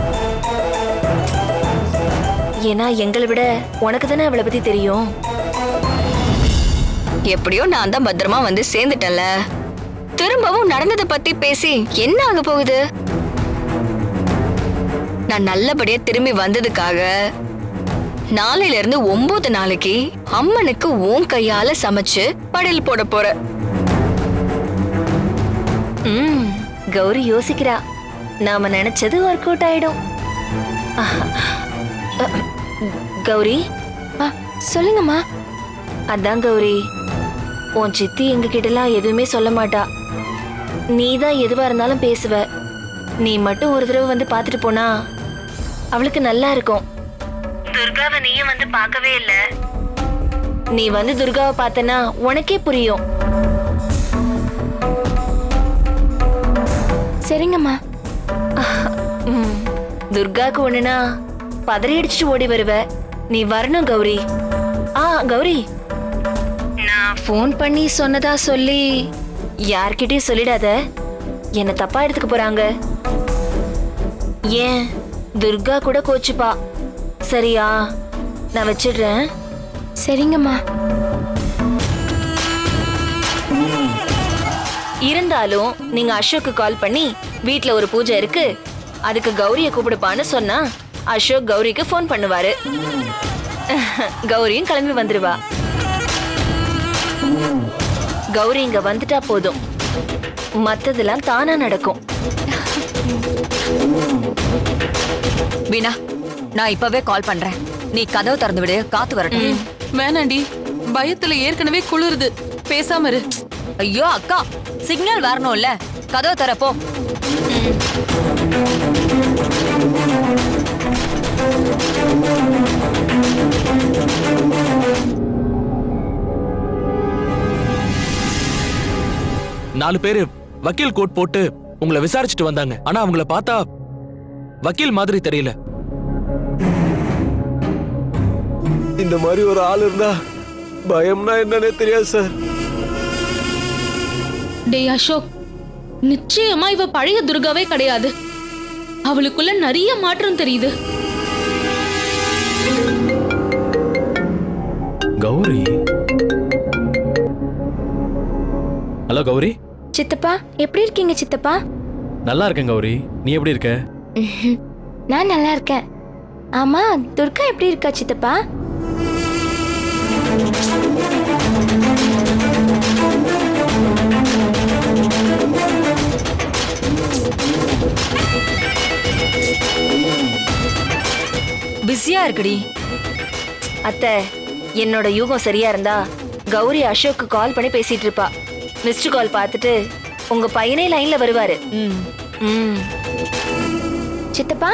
ஏன்னா எங்களை விட உனக்கு தானே அவளை பத்தி தெரியும். எப்படியோ நான் தான் பத்திரமா வந்து சேர்ந்துட்டேன்ல. திரும்பவும் நடந்ததை பத்தி பேசி என்ன ஆக போகுது? நான் நல்லபடியா திரும்பி வந்ததுக்காக நாளையில இருந்து 9 நாளைக்கு அம்மனுக்கு உன் கையால சமைச்சு படையல் போட போற. கௌரி யோசிக்கிறா. நாம நினைச்சது ஒர்க் அவுட் ஆயிடும். கௌரி, சொல்லுங்கம்மா. அதான் கௌரி, உன் சித்தி எங்க கிட்டலாம் எதுவுமே சொல்ல மாட்டா. நீ தான் எதுவா இருந்தாலும் பேசுவ. நீ மட்டும் ஒரு தடவை வந்து பார்த்துட்டு போனா அவளுக்கு நல்லா இருக்கும். துர்காவை நீயும் வந்து பார்க்கவே இல்ல. நீ வந்து துர்காவை பார்த்தனா உனக்கே புரியும். சரிங்கம்மா. துர்காக்கு ஒண்ணுனா பதறி அடிச்சுட்டு ஓடி வருவ. நீ வரணும் கௌரி. கௌரி, நான் ஃபோன் பண்ணி சொன்னதா சொல்லி யார்கிட்டயும் சொல்லிடாத. என்ன தப்பா எடுத்துக்க போறாங்க. ஏன் துர்கா கூட கோச்சுப்பா. சரியா? நான் வச்சிடுறேன். சரிங்கம்மா. இருந்தாலும் நீங்க அசோக்கு கால் பண்ணி வீட்ல ஒரு பூஜை இருக்கு, அதுக்கு கௌரிய கூப்பிடுப்பான்னு சொன்னா அசோக் கௌரிக்கு ஃபோன் பண்ணுவாரு. கௌரியும் கிளம்பி வந்துருவா. கௌரி இங்க வந்துட்டா போதும், மத்ததெல்லாம் தானா நடக்கும். வீணா, நான் இப்பவே கால் பண்றேன். நீ கதவு திறந்து விடு, காத்து வரட்டும். வேணாண்டி, பயத்துல ஏற்கனவே குளிருது. பேசாம இரு. ஐயோ அக்கா, சிக்னல் வரணும்ல, கதவு திறப்போ. நாலு பேரு வக்கீல் கோட் போட்டு உங்களை விசாரிச்சுட்டு வந்தாங்க. ஆனா அவங்கள பார்த்தா வக்கீல் மாதிரி தெரியல. இந்த மாதிரி ஒரு ஆள் இருந்தா பயம்னா என்னன்னே தெரியாது சார். டேய் அசோக், நிச்சயமா இவ பழைய துர்காவே கிடையாது. அவளுக்குள்ள நிறைய மாற்றம் தெரியுது. கௌரி. ஹலோ கௌரி. சித்தப்பா, எப்படி இருக்கீங்க சித்தப்பா? நல்லா இருக்கேன் கௌரி, நீ எப்படி இருக்க? நான் நல்லா இருக்கேன். ஆமா, துர்கா எப்படி இருக்கா சித்தப்பா? பிஸியா இருக்குடி. அத்தை, என்னோட யூகம் சரியா இருந்தா கௌரி அசோக்கு கால் பண்ணி பேசிட்டு இருப்பா. மிஸ்டு கால் பார்த்துட்டு உங்க பையனே லைன்ல வருவாரு. சித்தப்பா.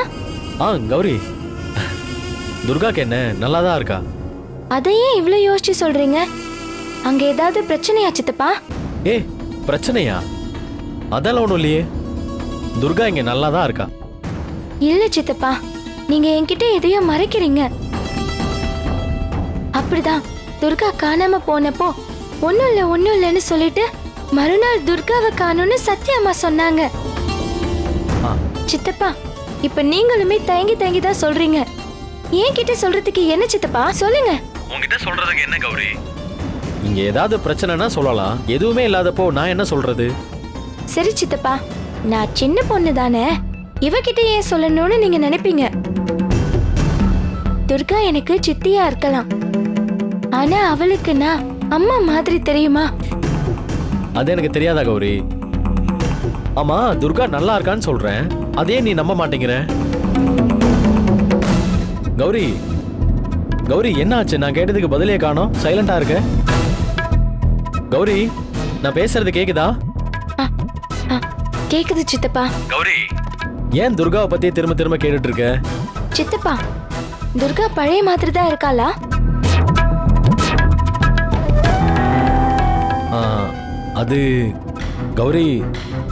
கௌரி, துர்காக்கு என்ன, நல்லாதான் இருக்கா? அதையே இவ்ளோ யோசிச்சு சொல்றீங்க? அங்க ஏதாவது பிரச்சனையா சித்தப்பா? பிரச்சனையா? அதெல்லாம் ஒண்ணும் இல்லையே. துர்கா இங்க நல்லாதான் இருக்கா. இல்ல சித்தப்பா, நீங்க என்கிட்ட எதையோ மறைக்கிறீங்க. அப்படிதான் துர்கா காணாம போனப்போ ஒண்ணும் இல்லைன்னு சொல்லிட்டு மறுநாள் துர்காவை காணும்னு சத்யாம்மா சொன்னாங்க. சித்தப்பா, இப்ப நீங்களுமே தயங்கி தான் சொல்றீங்க. என்கிட்ட சொல்றதுக்கு என்ன சித்தப்பா, சொல்லுங்க. உன்கிட்ட சொல்றதுக்கு என்ன கௌரி? இங்க ஏதாவது பிரச்சனைனா சொல்லலாம், எதுவுமே இல்லாதப்போ நான் என்ன சொல்றது? சரி சித்தப்பா, நான் சின்ன பொண்ணு தானே, இவகிட்ட ஏன் சொல்லணும்னு நீங்க நினைப்பீங்க. துர்கா எனக்கு சித்தியா இருக்கலாம், ஆனா அவளுக்கு நான் அம்மா மாதிரி தெரியுமா? அது எனக்கு தெரியாதா கௌரி? ஆமா, துர்கா நல்லா இருக்கான்னு சொல்றேன், அதே நீ நம்ப மாட்டேங்கிற. கௌரி கௌரி என்ன ஆச்சு? நான் கேட்டதுக்கு பதிலே காணோம், சைலண்டா இருக்க. கௌரி, நான் பேசுறது கேக்குதா? கேக்குது சித்தப்பா. கௌரி, ஏன் துர்காவை பத்தி திரும்ப திரும்ப கேட்டுட்டு இருக்க? சித்தப்பா, துர்கா பழைய மாதிரி தான் இருக்காளா? அது கௌரி,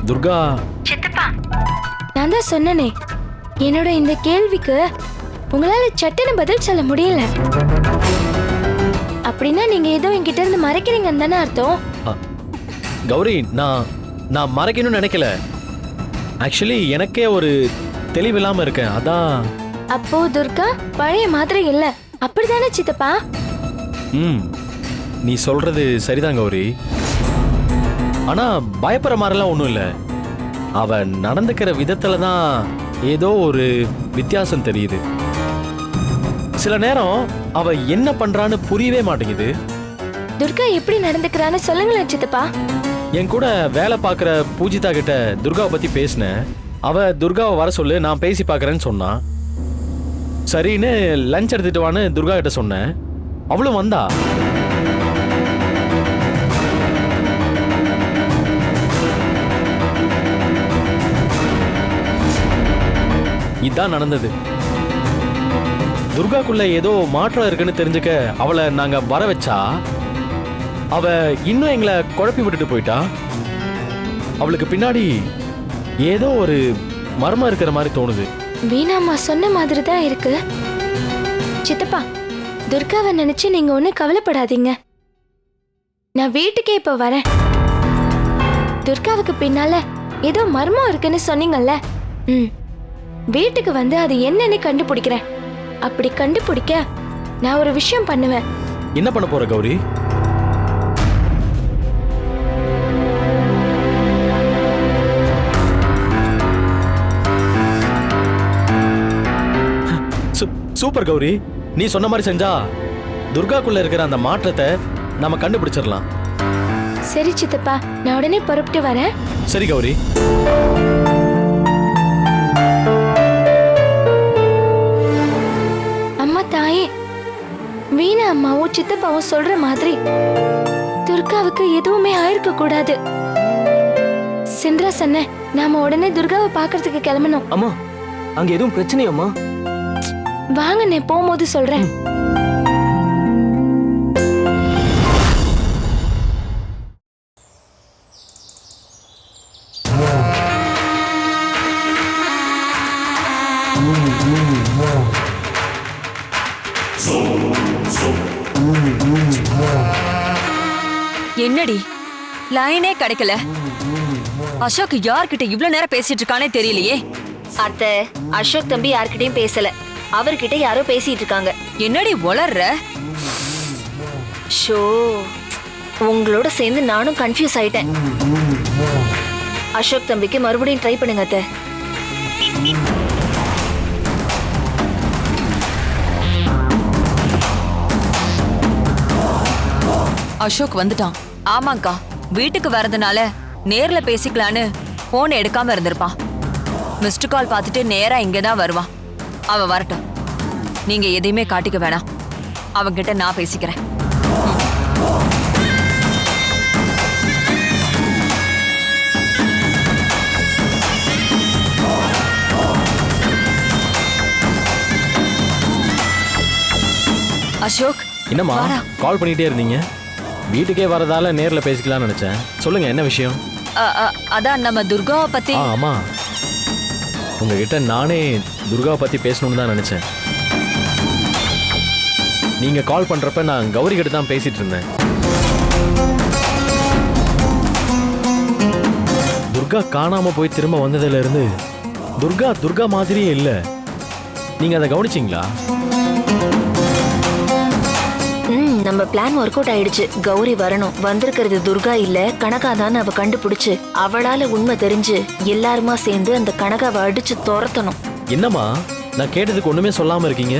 துர்கா. சித்தப்பா, நான் தான் சொன்னனே, என்னோட இந்த கேள்விக்கு உங்களால சட்டுன்னு பதில் சொல்ல முடியல. அப்படின்னா நீங்க ஏதோ என்கிட்ட இருந்து மறைக்கிறீங்கன்னு தானே அர்த்தம்? கௌரி, நான் மறைக்கணும்னு நினைக்கல. ஆக்சுவலி எனக்கே ஒரு தெளிவில்லாம இருக்கேன், அதான். அப்போ துர்கா பழைய மாதிரி இல்ல, அப்படிதானே சித்தப்பா? நீ சொல்றது சரிதான் கௌரி. ஆனா பயப்படுற மாதிரிலாம் ஒண்ணும் இல்ல. அவ நடந்துக்கிற விதத்துல தான் ஏதோ ஒரு வித்தியாசம் தெரியுது. சில நேரம் அவ என்ன பண்றான்னு புரியவே மாட்டேங்குது. துர்கா எப்படி நடந்துக்கிறான்னு சொல்லுங்களேன் சித்தப்பா. என் கூட வேலை பார்க்குற பூஜிதா கிட்ட துர்காவை பத்தி பேசினேன். அவ துர்காவை வர சொல்லு, நான் பேசி பார்க்கறேன்னு சொன்னா. சரின்னு லஞ்ச் எடுத்துட்டு வான்னு துர்கா கிட்ட சொன்னேன். அவளும் வந்தா. இதான் நடந்தது. துர்காக்குள்ள ஏதோ மாற்றம் இருக்குன்னு தெரிஞ்சுக்க அவளை நாங்க வர வச்சா அவ இன்னும் எங்களை குழப்பி விட்டுட்டு போயிட்டா. அவளுக்கு பின்னாடி ஏதோ ஒரு மர்மம் இருக்கிற மாதிரி தோணுது. வீணாம்மா சொன்ன மாதிரி தான் இருக்கு. சித்தப்பா, துர்காவை நினைச்சு நீங்க ஒன்னும் கவலைப்படாதீங்க. நான் வீட்டுக்கே இப்ப வரேன். துர்காவுக்கு பின்னால ஏதோ மர்மம் இருக்குன்னு சொன்னீங்கல்ல, வீட்டுக்கு வந்து அது என்னன்னு கண்டுபிடிக்கிறேன். அப்படி கண்டுபிடிக்க நான் ஒரு விஷயம் பண்ணுவேன். என்ன பண்ண போற கௌரி? சூப்பர் கௌரி, நீ சொன்ன மாதிரி செஞ்சா துர்காக்குள்ள இருக்கிற அந்த மாற்றத்தை நாம கண்டுபிடிச்சிடலாம். சரி சித்தப்பா, நான் உடனே புறப்பட்டு வரேன். சரி கௌரி. அம்மா தாயே, வீணா அம்மாவும் சித்தப்பாவும் சொல்ற மாதிரி துர்காவுக்கு எதுவுமே ஆயிருக்க கூடாது. சின்ரா சொன்ன, நாம உடனே துர்காவை பாக்குறதுக்கு கிளம்பணும். அம்மா, அங்க எதுவும் பிரச்சனையாம்மா? வாங்க, நான் போகும்போது சொல்றேன். என்னடி லைனே கிடைக்கல? அசோக் யார்கிட்ட இவ்வளவு நேரம் பேசிட்டு இருக்கானே தெரியலையே. அத்தை, அசோக் தம்பி யார்கிட்டயும் பேசல, அவர்கிட்ட யாரோ பேசிட்டு இருக்காங்க. என்னடி உளர்ற? ஷோ, உங்களோட சேர்ந்து நானும் கன்ஃபியூஸ் ஆயிட்டேன். அசோக் தம்பிக்கு மறுபடியும் ட்ரை பண்ணுங்க அத்தை. அசோக் வந்துட்டான். ஆமாங்கா, வீட்டுக்கு வரதுனால நேர்ல பேசிக்கலான்னு போன் எடுக்காம இருந்திருப்பான். மிஸ்டு கால் பார்த்துட்டு நேரா இங்கதான் வருவான். அவன் வரட்டும், நீங்க எதையுமே காட்டிக்க வேணாம். அவன்கிட்ட நான் பேசிக்கிறேன். அசோக், என்னம்மா கால் பண்ணிட்டே இருந்தீங்க? வீட்டுக்கே வரதால நேர்ல பேசிக்கலாம்னு நினைச்சேன். சொல்லுங்க, என்ன விஷயம்? அதான் நம்ம துர்காவை பத்தி. ஆமா, உங்ககிட்ட நானே துர்காவை பத்தி பேசணும்னு தான் நினைச்சேன். நீங்க கால் பண்றப்ப நான் கௌரி கிட்ட தான் பேசிட்டு இருந்தேன். துர்கா காணாம போய் திரும்ப வந்ததுல இருந்து துர்கா மாதிரியே இல்ல. நீங்க அதை கவனிச்சீங்களா? நம்ம பிளான் ஒர்க் அவுட் ஆயிடுச்சு. கௌரி வரணும். வந்திருக்கிறது துர்கா இல்ல, கனகாதான். அவ கண்டுபிடிச்சு அவளால உண்மை தெரிஞ்சு எல்லாருமா சேர்ந்து அந்த கனகாவை அடிச்சு துரத்தணும். என்னம்மா, நான் கேட்டதுக்கு ஒண்ணுமே சொல்லாம இருக்கீங்க?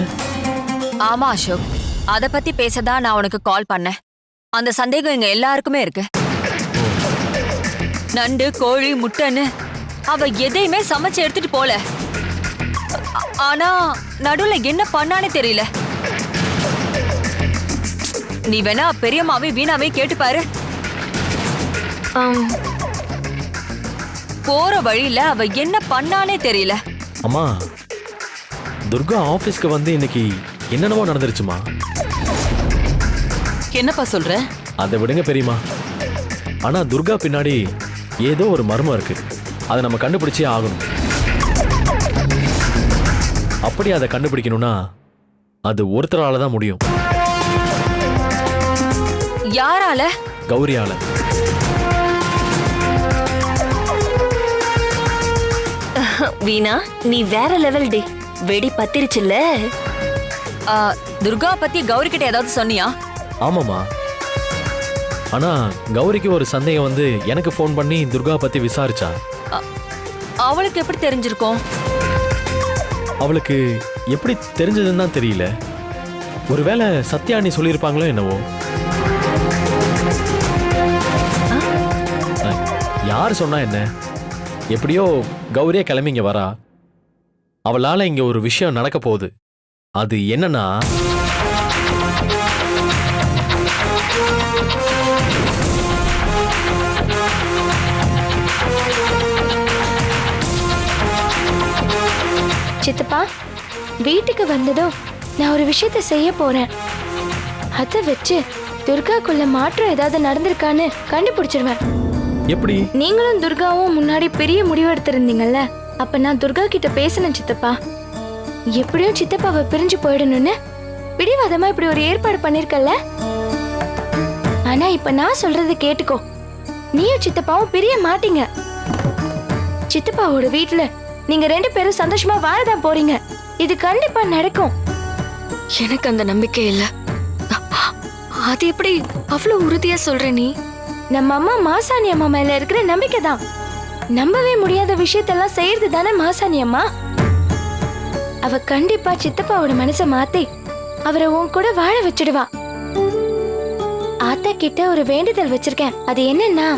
ஆமா அசோக், அத பத்தி பேசதான் நான் உனக்கு கால் பண்ணேன். அந்த சந்தேகம் எங்க எல்லாருக்குமே இருக்கு. நண்டு, கோழி, முட்டைன்னு அவ எதையுமே சமைச்சு எடுத்துட்டு போல. ஆனா நடுவுல என்ன பண்ணானே தெரியல. நீ வேணா பெரியம்மாவே வீணாவே கேட்டு பாரு. போற வழியில அவ என்ன பண்ணானே தெரியல. அம்மா, துர்கா ஆபீஸ்க்கு வந்து இன்னைக்கு என்னென்னவோ நடந்துருச்சுமா. என்னப்பா சொல்ற? அதை விடுங்க பெரியம்மா. ஆனா துர்கா பின்னாடி ஏதோ ஒரு மர்மம் இருக்கு. அதை நம்ம கண்டுபிடிச்சே ஆகணும். அப்படி அதை கண்டுபிடிக்கணும்னா அது ஒருத்தரால தான் முடியும். யாரால? கௌரியால. வீணா, நீ வேற லெவல் டி. வெடி பத்திருச்சுல்ல. துர்கா பத்தி கௌரி கிட்ட ஏதாவது சொன்னியா? ஆமாமா. ஆனா கௌரிக்கு ஒரு சந்தேகம் வந்து எனக்கு ஃபோன் பண்ணி துர்கா பத்தி விசாரிச்சா. அவளுக்கு எப்படி தெரிஞ்சிருக்கும்? அவளுக்கு எப்படி தெரிஞ்சதுன்னு தான் தெரியல. ஒருவேளை சத்யா நீ சொல்லியிருப்பாங்களோ என்னவோ. யார் சொன்னா என்ன? எப்படியோ கௌரியே கிளம்பி இங்க வரா. அவளால இங்க ஒரு விஷயம் நடக்க போகுது. அது என்னன்னா, சித்தப்பா, வீட்டுக்கு வந்ததும் நான் ஒரு விஷயத்த செய்ய போறேன். அதை வச்சு துர்காக்குள்ள மாற்றம் ஏதாவது நடந்திருக்கான்னு கண்டுபிடிச்சிருவேன். எப்படி? நீங்களும் துர்காவும் முன்னாடி பெரிய முடிவு எடுத்திருந்தீங்கல்ல, அப்ப நான் துர்கா கிட்ட பேசினேன் சித்தப்பா. எப்படியும் சித்தப்பாவை பிரிஞ்சு போயிடணும்னு பிடிவாதமா இப்படி ஒரு ஏற்பாடு பண்ணிருக்கல. ஆனா இப்ப நான் சொல்றது கேட்டுக்கோ. நீயும் சித்தப்பாவும் பிரிய மாட்டீங்க. சித்தப்பாவோட வீட்டுல நீங்க 2 பேரும் சந்தோஷமா வாழதான் போறீங்க. இது கண்டிப்பா நடக்கும். எனக்கு அந்த நம்பிக்கை இல்ல. அது எப்படி அவ்வளவு உறுதியா சொல்ற நீ? நம்ம அம்மா மாசாணி அம்மா மேல இருக்கிற நம்பிக்கை தான். நம்பவே முடியாத விஷயத்தெல்லாம் செய்யறது தானே மாசாணி அம்மா. அவ கண்டிப்பா சித்தப்பாவோட மனசை மாத்தி அவரை உன் கூட வாழ வச்சிடுவா. ஆத்தா கிட்ட ஒரு வேண்டுதல் வச்சிருக்கேன். அது என்னன்னா,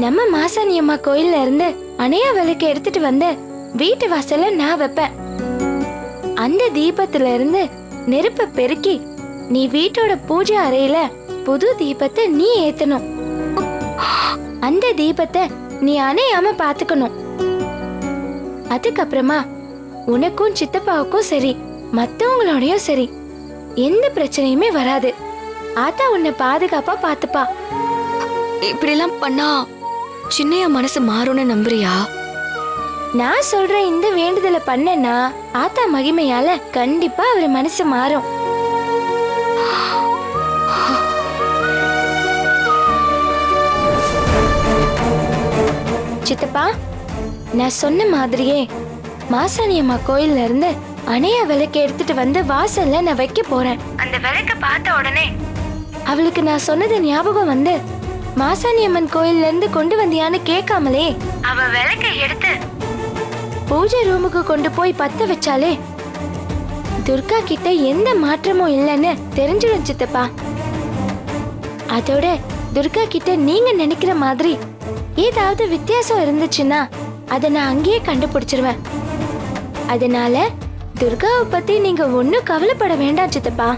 நம்ம மாசாணி அம்மா கோயில்ல இருந்து அணையா விளக்கு எடுத்துட்டு வந்து வீட்டு வாசல்ல நான் வைப்பேன். அந்த தீபத்துல இருந்து நெருப்ப பெருக்கி நீ வீட்டோட பூஜை அறையில புது தீபத்தை நீ ஏத்தணும். அந்த தீபத்தை நீ அணையாம பாத்துக்கணும். அதுக்கப்புறமா உனக்கும் சித்தப்பாவுக்கும் சரி, மத்தவங்களோடயும் சரி, எந்த பிரச்சனையுமே வராது. ஆத்தா உன்னை பாதுகாப்பா பாத்துப்பா. இப்படி எல்லாம் பண்ணா சின்னையா மனசு மாறும்னு நம்புறியா? நான் சொல்ற இந்த வேண்டுதலை பண்ணனா ஆத்தா மகிமையால கண்டிப்பா அவர் மனசு மாறும். சித்தப்பா, நான் சொன்ன மாதிரியே மாசாணி அம்மா கோயில்ல இருந்து அணையா விளக்கு எடுத்துட்டு வந்து வாசல்ல நான் வைக்க போறேன். அந்த விளக்க பார்த்த உடனே அவளுக்கு நான் சொன்னது ஞாபகம் வந்து மாசாணி அம்மன் கோயில்ல இருந்து கொண்டு வந்தியான்னு கேட்காமலே அவ விளக்க எடுத்து பூஜை ரூமுக்கு கொண்டு போய் பத்த வச்சாலே துர்கா கிட்ட எந்த மாற்றமும் இல்லைன்னு தெரிஞ்சிடும் சித்தப்பா. அதோட துர்கா கிட்ட நீங்க நினைக்கிற மாதிரி ஏதாவது வித்தியாசம் இருந்துச்சுன்னா அதை நான் அங்கேயே கண்டுபிடிச்சிருவேன். அதனால துர்காவை பத்தி நீங்க ஒன்னும் கவலைப்பட வேண்டாம் சித்தப்பா.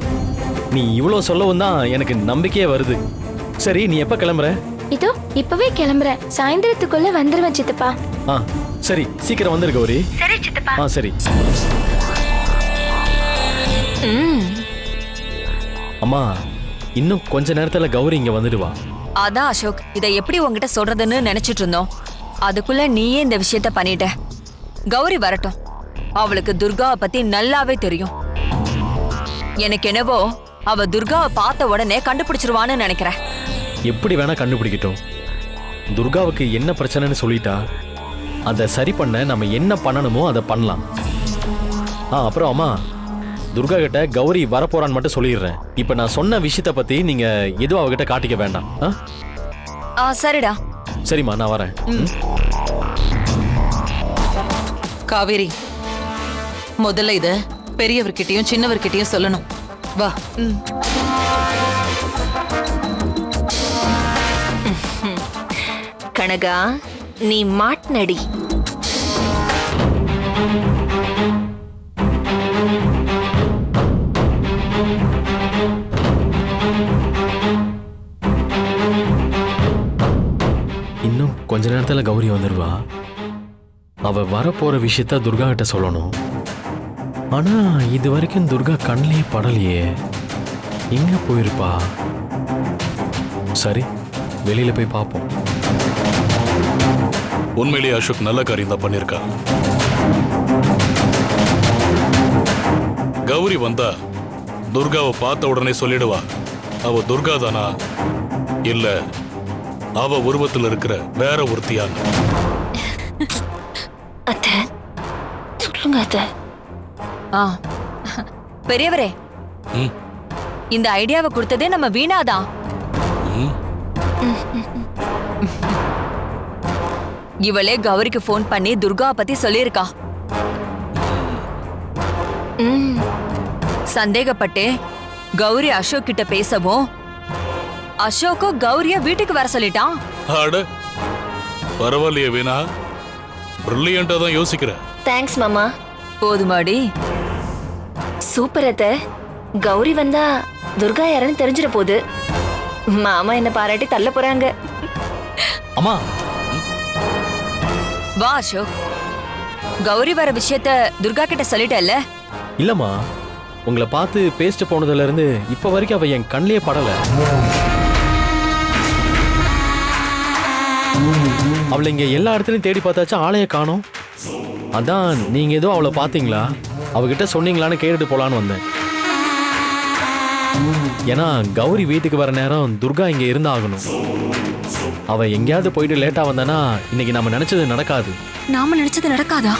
நீ இவ்வளவு சொல்லவும் தான் எனக்கு நம்பிக்கையே வருது. சரி, நீ எப்ப கிளம்புற? இதோ இப்பவே கிளம்புறேன். சாயந்தரத்துக்குள்ள வந்துருவேன் சித்தப்பா. சரி, சீக்கிரம் வந்துரு கௌரி. சரி சித்தப்பா. சரி. அம்மா, இன்னும் கொஞ்ச நேரத்துல கௌரி இங்க வந்துடுவா. அதான் அசோக், இதை எப்படி உங்ககிட்ட சொல்றதுன்னு நினைச்சிட்டு இருந்தோம். அதுக்குள்ள நீயே இந்த விஷயத்த பண்ணிட்ட. கௌரி வரட்டும். அவளுக்கு துர்காவை பத்தி நல்லாவே தெரியும். எனக்கு என்னவோ அவ துர்காவை பார்த்த உடனே கண்டுபிடிச்சிருவான்னு நினைக்கிறேன். எப்படி வேணா கண்டுபிடிக்கட்டும். துர்காவுக்கு என்ன பிரச்சனைன்னு சொல்லிட்டா அதை சரி பண்ண நம்ம என்ன பண்ணணுமோ அதை பண்ணலாம். அப்புறம் அம்மா, துர்கா கிட்ட கௌரி வரப்போறான்னு மட்டும் சொல்லிடுறேன். இப்ப நான் சொன்ன விஷயத்தை பத்தி நீங்க எதுவும் அவகிட்ட காட்டிக்க வேண்டாம். சரிடா. சரிம்மா, நான் வரேன். காவேரி, முதல்ல இத பெரியவர்கிட்டயும் சின்னவர்கிட்டயும் சொல்லணும். வா. கனகா, நீ மாட்னடி. இன்னும் கொஞ்ச நேரத்துல கௌரி வந்துடுவா. அவ வரப்போற விஷயத்த துர்கா கிட்ட சொல்லணும். ஆனா இது வரைக்கும் துர்கா கண்ணிலே படலையே, எங்க போயிருப்பா? சரி, வெளியில போய் பார்ப்போம். உண்மையிலேயே அசோக் நல்ல காரியம் தான் பண்ணிருக்கா. கௌரி வந்தா துர்காவை பார்த்த உடனே சொல்லிடுவா அவ துர்கா தானா இல்ல அவ உருவத்தில் இருக்கிற வேற ஒருத்தியான. அத்தை, சொல்லுங்க அத்தை. பெரியவரே, இந்த ஐடியாவை கொடுத்ததே நம்ம வீணாதான். இவளே கௌரிக்கு போன் பண்ணி துர்கா பத்தி சொல்லியிருக்கா. சந்தேகப்பட்டு கௌரி அசோக் கிட்ட பேசவும் அசோக்கோ கௌரிய வீட்டுக்கு வர சொல்லிட்டான். அட பரவாயில்லையே வீணா, பிரில்லியண்டா தான் யோசிக்கிற. தேங்க்ஸ் மாமா. போதுமாடி? சூப்பர் அத்தை. கௌரி வந்தா துர்கா யாருன்னு தெரிஞ்சிட போகுது. மாமா என்ன பாராட்டி தள்ள போறாங்க. அம்மா வா அசோக், கௌரி வர விஷயத்த துர்கா கிட்ட சொல்லிட்டல்ல? இல்லம்மா, உங்களை பார்த்து பேசிட்டு போனதுல இருந்து இப்ப வரைக்கும் அவ என் கண்ணிலே படல. அவளை இங்க எல்லா இடத்துலயும் தேடி பார்த்தாச்சு, ஆளைய காணோம். அதான் நீங்க ஏதோ அவளை பாத்தீங்களா, அவகிட்ட சொன்னீங்களான்னு கேட்டுட்டு போலான்னு வந்தேன். ஏன்னா கௌரி வீட்டுக்கு வர நேரம் துர்கா இங்க இருந்தாகணும். அவ எங்கேயாவது போயிட்டு லேட்டா வந்தானா இன்னைக்கு நாம நினைச்சது நடக்காது. நாம நினைச்சது நடக்காதா?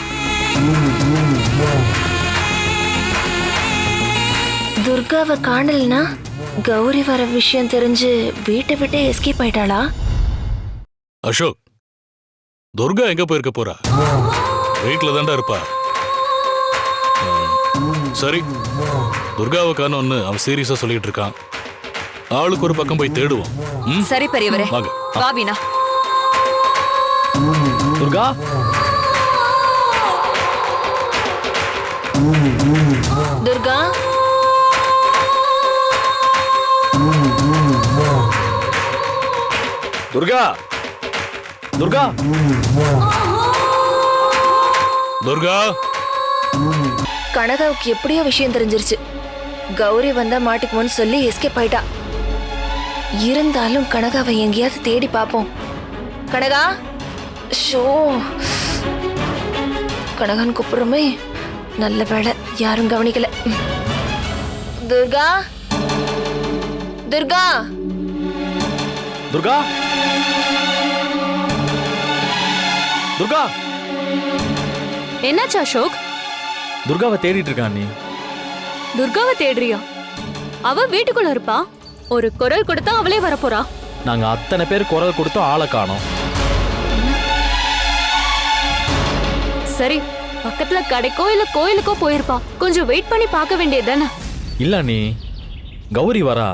துர்காவை காணலனா கௌரி வர விஷயம் தெரிஞ்சு வீட்டை விட்டு எஸ்கேப் ஆயிட்டாளா? அசோக், துர்கா எங்க போயிருக்க போறா? வீட்டுல தாண்டா இருப்பா. சரி, துர்காவை காணோம்னு அவன் சீரியஸா சொல்லிட்டு இருக்கான். ஆளுக்கு ஒரு பக்கம் போய் தேடுவோம். சரி பெரியவரே, வா வீணா. துர்கா, துர்கா, துர்கா, துர்கா, துர்கா. கனகாவுக்கு எப்படியோ விஷயம் தெரிஞ்சிருச்சு. கௌரி வந்தா மாட்டிக்குவோன்னு சொல்லி எஸ்கேப் ஆயிட்டா. இருந்தாலும் கனகாவை எங்கேயாவது தேடி பார்ப்போம். கனகா, ஷோ, கனகான்னு கூப்பிடுறோமே, நல்ல வேலை யாரும் கவனிக்கல. துர்கா, துர்கா, துர்கா, துர்கா. என்னாச்சு அசோக்? துர்காவை தேடிட்டு இருக்கான். நீ துர்காவை தேடுறியா? அவ வீட்டுக்குள்ள இருப்பா. ஒரு குரல் கொடுத்தா அவளே வரப்போறா. நாங்க அத்தனை பேர் குரல் கொடுத்தோம், ஆளை காணோம். சரி, பக்கத்துல கடைக்கோ இல்ல கோயிலுக்கோ போயிருப்பா. கொஞ்சம் வெயிட் பண்ணி பார்க்க வேண்டியதுதானே? இல்ல, நீ கௌரி வரா.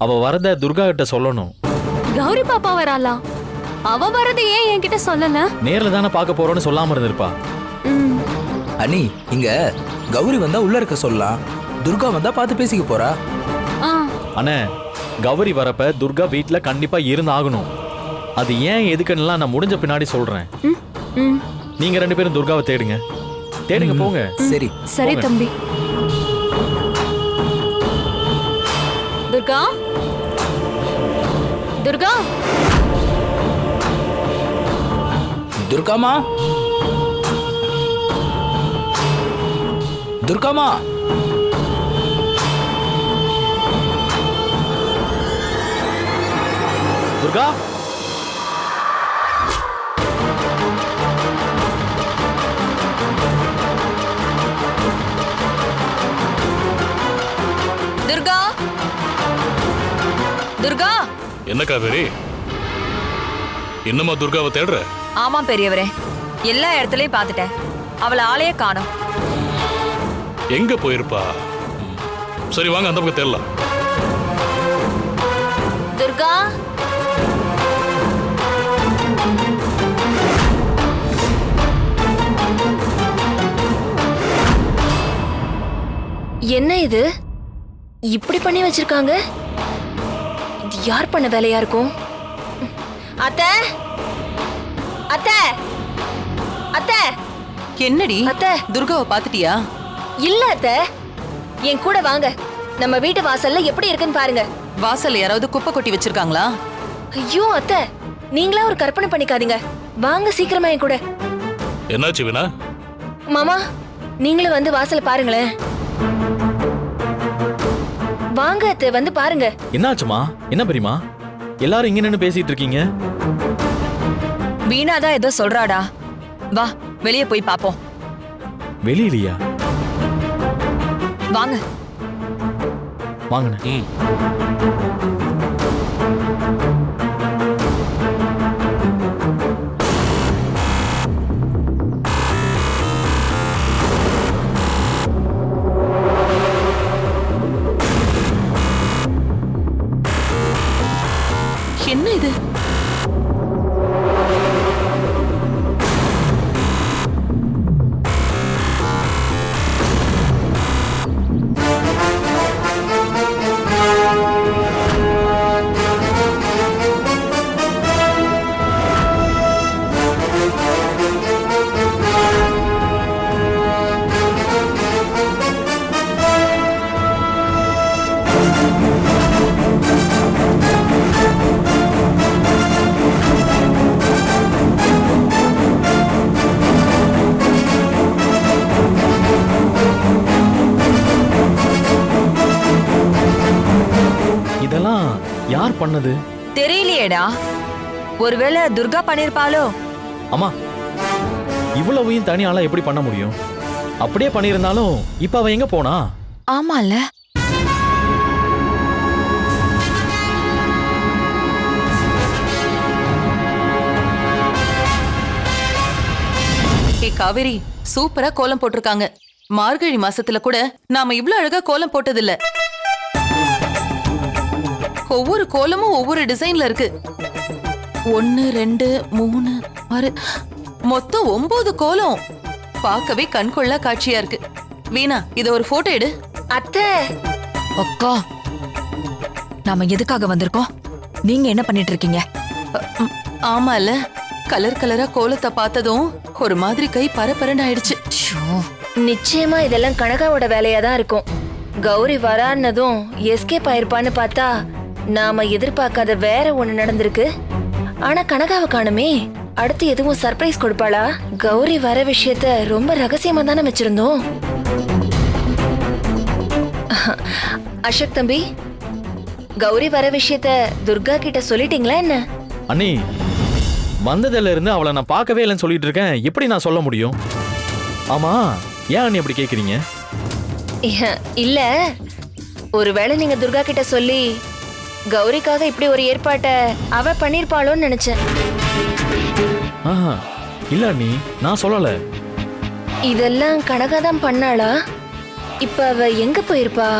அவ வரத துர்கா கிட்ட சொல்லணும். கௌரி பாப்பா வராளா? அவ வரது ஏன் என்கிட்ட சொல்லல? நேர்ல தானே பார்க்க போறோம்னு சொல்லாம இருந்திருப்பா. அண்ணி, இங்க கௌரி வந்தா உள்ள இருக்க சொல்லலாம். துர்கா வந்தா பார்த்து பேசிக்க போறா. அண்ணே, கௌரி வரப்ப துர்கா வீட்டுல கண்டிப்பா இருந்தாகணும். அது ஏன் எதுக்குன்னு நான் முடிஞ்ச பின்னாடி சொல்றேன். நீங்க ரெண்டு பேரும் துர்காவை தேடுங்க. தேடுங்க, போங்க. சரி சரி தம்பி. துர்கா, துர்கா, துர்காமா, துர்காமா. துர்கா, துர்கா, துர்கா. என்ன காவேரி, என்னமா துர்காவை தேடுற? ஆமா பெரியவரே, எல்லா இடத்துலயும் பார்த்துட்டேன். அவளை ஆளையே காணோம். எங்க போயிருப்பா? சரி வாங்க அந்த பக்கம் தேடலாம். துர்கா, என்ன இது இப்படி பண்ணி வச்சிருக்காங்க? இது யார் பண்ண வேலையா இருக்கும்? அத்தை, அத்தை, அத்தை. என்னடி அத்தை, துர்காவை பாத்துட்டியா? இல்ல அத்தை, என் கூட வாங்க. நம்ம வீட்டு வாசல்ல எப்படி இருக்குன்னு பாருங்க. வாசல்ல யாராவது குப்பை கொட்டி வச்சிருக்காங்களா? ஐயோ அத்தை, நீங்களா ஒரு கற்பனை பண்ணிக்காதீங்க. வாங்க சீக்கிரமா என் கூட. என்னாச்சு வீணா? மாமா, நீங்களும் வந்து வாசல்ல பாருங்களேன். வாங்க அத்தை, வந்து பாருங்க. என்னாச்சுமா? என்ன பெரியமா எல்லாரும் இங்க நின்னு பேசிட்டு இருக்கீங்க? வீணாதான் ஏதோ சொல்றாடா. வா வெளியே போய் பாப்போம். வெளியிலையா? வாங்க வாங்கண்ணே. என்ன இது? இதெல்லாம் யார் பண்ணது? தெரியலையேடா. ஒருவேளை துர்கா பண்ணிருப்பாளோ? அம்மா, இவ்வளவையும் தனியால எப்படி பண்ண முடியும்? அப்படியே பண்ணியிருந்தாலும் இப்ப அவ எங்க போனா? ஆமால. ஏ காவேரி, சூப்பரா கோலம் போட்டிருக்காங்க. மார்கழி மாசத்துல கூட நாம இவ்ளோ அழகா கோலம் போட்டதில்ல. ஒவ்வொரு கோலமும் ஒவ்வொரு டிசைன்ல இருக்கு. 1 2 3 6 மொத்தம் 9 கோலம். பார்க்கவே கண்கொள்ளா காட்சியா இருக்கு. வீணா, இத ஒரு போட்டோ எடு. அத்தை, அக்கா, நாம எதுக்காக வந்திருக்கோம்? நீங்க என்ன பண்ணிட்டு இருக்கீங்க? ஆமால, கலர் கலரா கோலத்தை பார்த்ததும் ஒரு மாதிரி கை பரபரன்னு ஆயிடுச்சு. நிச்சயமா இதெல்லாம் கனகாவோட வேலையா தான் இருக்கும். கௌரி வரான்னதும் எஸ்கேப் ஆயிருப்பான்னு பார்த்தா நாம எதிர்பார்க்காத வேற ஒண்ணு நடந்திருக்கு. ஆனா கனகாவை காணுமே. அடுத்து எதுவும் சர்ப்ரைஸ் கொடுப்பாளா? கௌரி வர விஷயத்த ரொம்ப ரகசியமா தானே வச்சிருந்தோம். அசோக் தம்பி, கௌரி வர விஷயத்த துர்கா கிட்ட சொல்லிட்டீங்களா என்ன? அண்ணி, வந்ததுல இருந்து அவளை நான் பார்க்கவே இல்லைன்னு சொல்லிட்டு இருக்கேன். எப்படி நான் சொல்ல முடியும்? ஆமா, ஏன் அண்ணி அப்படி கேக்குறீங்க? இல்ல, ஒருவேளை நீங்க துர்கா கிட்ட சொல்லி கௌரிக்காக இப்படி ஒரு ஏற்பாட்டை அவ பண்ணிருப்பாளோன்னு நினைச்சேன். ஆஹா, இல்ல அண்ணி, நான் சொல்லல. இதெல்லாம் கனகா தான் பண்ணாளா? இப்ப அவ எங்க போயிருப்பா?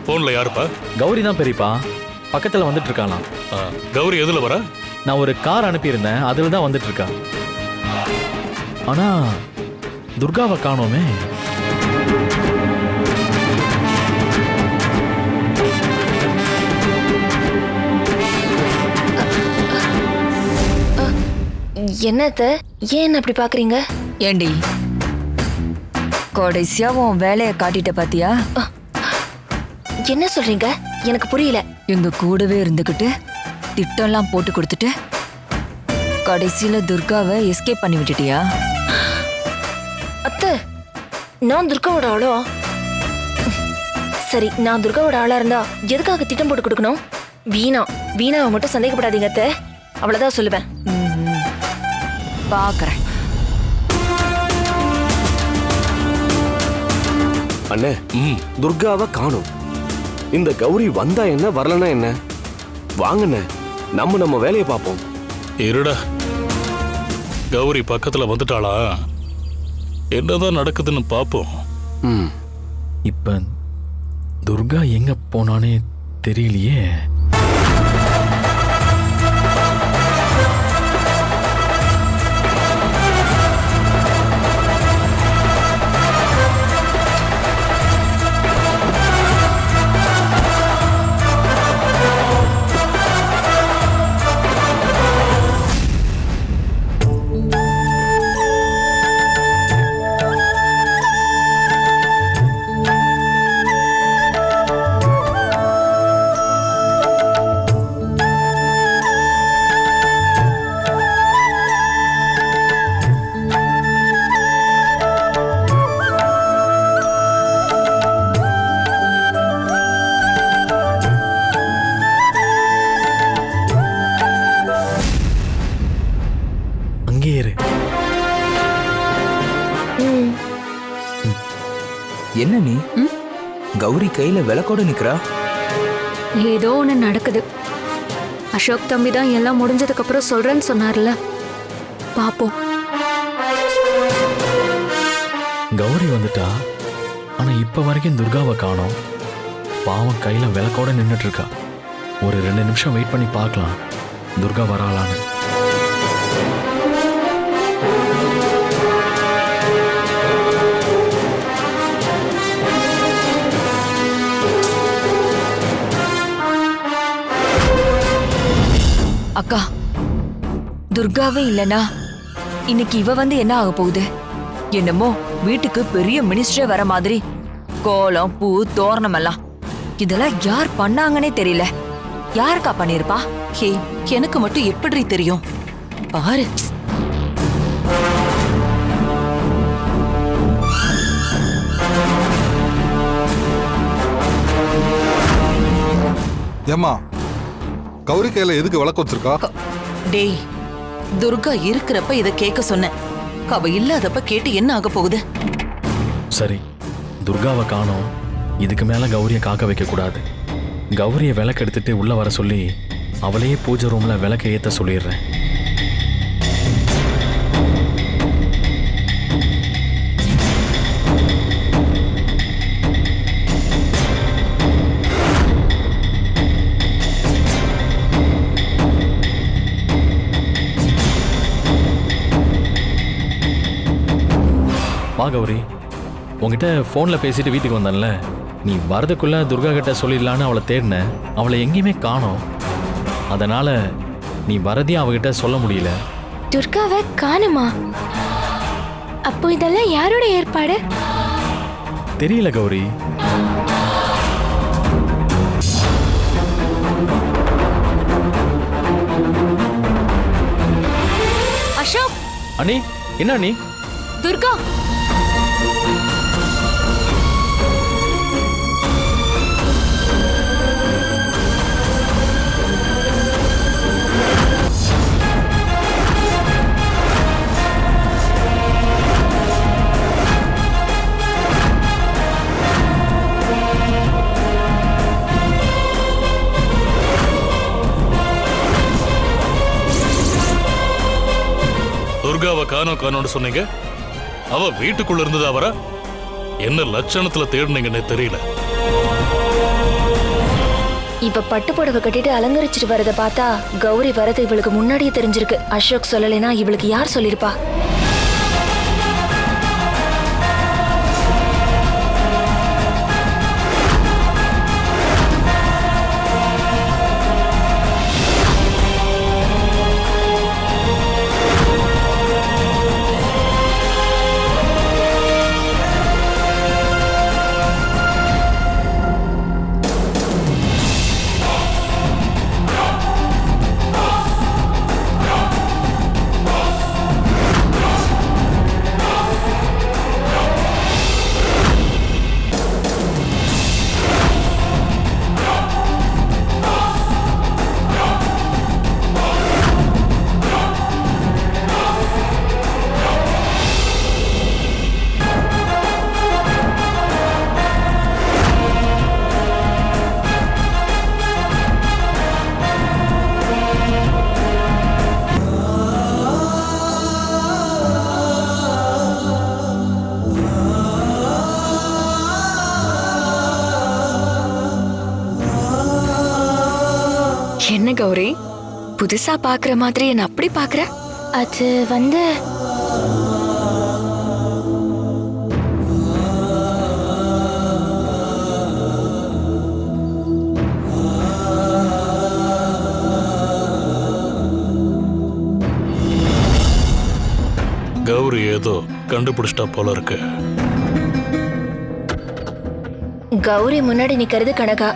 போன்ல யாருப்பா? கௌரி தான் பெரியப்பா. பக்கத்துல வந்துட்டு இருக்காளாம். கௌரி எதுல வர? நான் ஒரு கார் அனுப்பியிருந்தேன், அதுல தான் வந்துட்டு இருக்கா. ஆனா துர்காவை காணோமே. என்னத்த, ஏன் அப்படி பாக்குறீங்க? ஏண்டி, கடைசியா உன் வேலையை காட்டிட்ட பாத்தியா? என்ன சொல்றீங்க? எனக்கு புரியல. எங்க கூடவே இருந்துகிட்டு திட்டம்லாம் போட்டு கொடுத்துட்டு கடைசியில துர்காவை எஸ்கேப் பண்ணி விட்டுட்டியா? அத்தை, நான் துர்காவோட ஆளோ? சரி, நான் துர்காவோட ஆளா இருந்தா எதுக்காக திட்டம் போட்டு கொடுக்கணும்? வீணாவை மட்டும் சந்தேகப்படாதீங்க அத்தை, அவ்வளவுதான் சொல்லுவேன். பாக்குறேன். அண்ணே துர்காவை காணும். இந்த கௌரி வந்தா என்ன வரலனா என்ன? வாங்கண்ணே, நம்ம வேலையை பார்ப்போம். இருடா, கௌரி பக்கத்துல வந்துட்டாளா? என்னதான் நடக்குதுன்னு பாப்போம். இப்ப துர்கா எங்க போனானே தெரியலையே. என்ன நீ கௌரி கையில விளக்கோட நிக்கிறா? ஏதோ ஒண்ணு நடக்குது. அசோக் தம்பி தான் எல்லாம் முடிஞ்சதுக்கு அப்புறம் சொல்றேன்னு சொன்னார்ல, பாப்போம். கௌரி வந்துட்டா, ஆனா இப்ப வரைக்கும் துர்காவை காணோம். பாவம் கையில விளக்கோட நின்னுட்டு இருக்கா. ஒரு 2 நிமிஷம் வெயிட் பண்ணி பார்க்கலாம் துர்கா வராளான்னு. அக்கா, துர்காவே இல்லனா இன்னைக்கு இவ வந்து என்ன ஆக போகுது? என்னமோ வீட்டுக்கு பெரிய மினிஸ்டரே வர மாதிரி கோலம் பூ தோரணம் எல்லாம் இதெல்லாம் யார் பண்ணாங்கன்னே தெரியல. யாருக்கா பண்ணிருப்பா? ஹே, எனக்கு மட்டும் எப்படி தெரியும்? பாரு. ஏம்மா, கௌரி கையில எதுக்கு விளக்கு வச்சிருக்கா? டேய், துர்கா இருக்கிறப்ப இத கேட்க சொன்னேன். அவ இல்லாதப்ப கேட்டு என்ன ஆக போகுது? சரி, துர்காவை காணோம். இதுக்கு மேல கௌரியை காக்க வைக்க கூடாது. கௌரியை விளக்கு எடுத்துட்டு உள்ள வர சொல்லி அவளையே பூஜை ரூம்ல விளக்க ஏத்த சொல்லிடுறேன். வா கௌரி, உங்ககிட்ட ஃபோன்ல பேசிட்டு வீட்டுக்கு வந்தேன்ல, நீ வரதுக்குள்ள துர்கா கிட்ட சொல்லிடலான்னு அவளை தேடினேன். அவளை எங்கேயுமே காணோம். அதனால நீ வரதையும் அவகிட்ட சொல்ல முடியல. துர்காவை காணுமா? அப்போ இதெல்லாம் யாரோட ஏற்பாடு? தெரியல கௌரி. அசோக்! அண்ணி, என்ன அண்ணி? துர்கா! துர்காவை காணோம்னு சொன்னீங்க. அவ வீட்டுக்குள்ள இருந்ததா வர? என்ன லட்சணத்துல தேடுனீங்கன்னு தெரியல. இப்ப பட்டு புடவை கட்டிட்டு அலங்கரிச்சிட்டு வரத பார்த்தா கௌரி வரது இவளுக்கு முன்னாடியே தெரிஞ்சிருக்கு. அசோக் சொல்லலைன்னா இவளுக்கு யார் சொல்லிருப்பா? என்ன கௌரி, புதுசா பாக்குற மாதிரி என்ன அப்படி பாக்குற? அது வந்து கௌரி ஏதோ கண்டுபிடிச்சிட்டா போல இருக்கு. கௌரி முன்னாடி நிக்கிறது கனகா.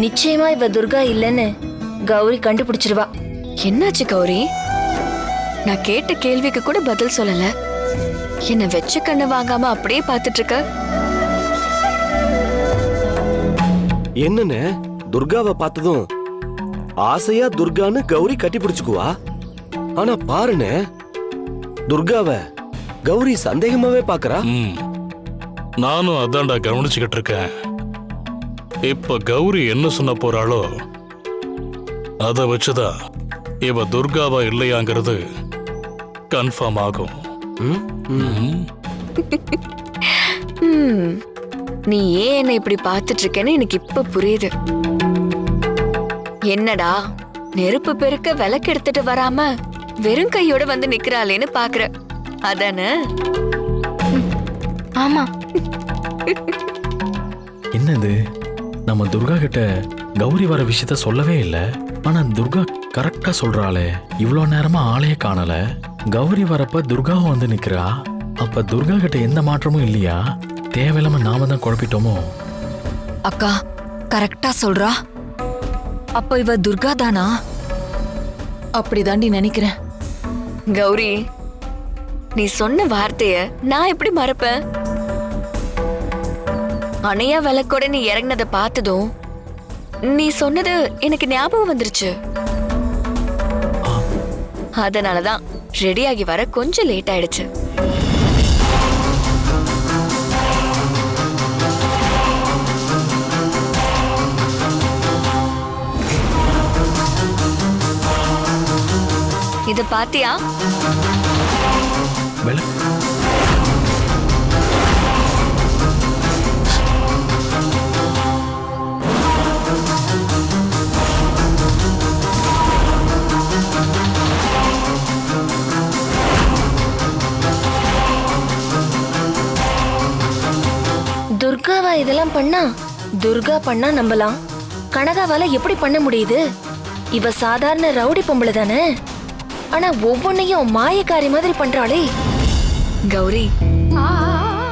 நிச்சயமா இவ துர்கா இல்லைன்னு கௌரி கண்டுபிடிச்சிருவா. என்னாச்சு கௌரி? நான் கேட்ட கேள்விக்கு கூட பதில் சொல்லல. என்ன வெச்ச கண்ணு வாங்காம அப்படியே பார்த்துட்டு இருக்க. என்னன்னு துர்காவை பார்த்ததும் ஆசையா துர்கான்னு கௌரி கட்டி பிடிச்சுக்குவா. ஆனா பாருன்னு துர்காவை கௌரி சந்தேகமாவே பாக்குறா. நானும் அதான்டா கவனிச்சுக்கிட்டு இருக்கேன். இப்ப கௌரி என்ன சொன்ன போறாளோ அதை வச்சுதான் இவ துர்காவா இல்லையாங்கிறது கன்ஃபார்ம் ஆகும். நீ ஏன் என்ன இப்படி பார்த்துட்டு இருக்கேன்னு எனக்கு இப்ப புரியுது. என்னடா நெருப்பு பெருக்க விளக்கு எடுத்துட்டு வராம வெறும் கையோட வந்து நிக்கிறாளேன்னு பாக்குற அதானே? ஆமா. என்னது, நம்ம துர்கா கிட்ட கௌரி வர விஷயத்த சொல்லவே இல்லை. ஆனா துர்கா கரெக்டா சொல்றாளே, இவ்வளோ நேரமா ஆளையே காணல. கௌரி வரப்ப துர்காவும் வந்து நிக்கிறா. அப்ப துர்கா கிட்ட எந்த மாற்றமும் இல்லையா? தேவையில்லாம நாம தான் குழப்பிட்டோமோ? அக்கா கரெக்டா சொல்றா. அப்ப இவ துர்கா தானா? அப்படிதாண்டி நினைக்கிறேன். கௌரி, நீ சொன்ன வார்த்தைய நான் எப்படி மறப்பேன்? அணையா விளக்கோட நீ இறங்கினதை பார்த்ததும் நீ சொன்னது எனக்கு ஞாபகம் வந்துருச்சு. அதனாலதான் ரெடியாகி வர கொஞ்சம் லேட் ஆயிடுச்சு. இத பாத்தியா? துர்காவா இதெல்லாம் பண்ணா? துர்கா பண்ணா நம்பலாம். கனகாவால எப்படி பண்ண முடியுது? இவ சாதாரண ரவுடி பொம்பளை தானே. ஆனா ஒவ்வொன்னையும் மாயக்காரி மாதிரி பண்றாளே. கௌரி,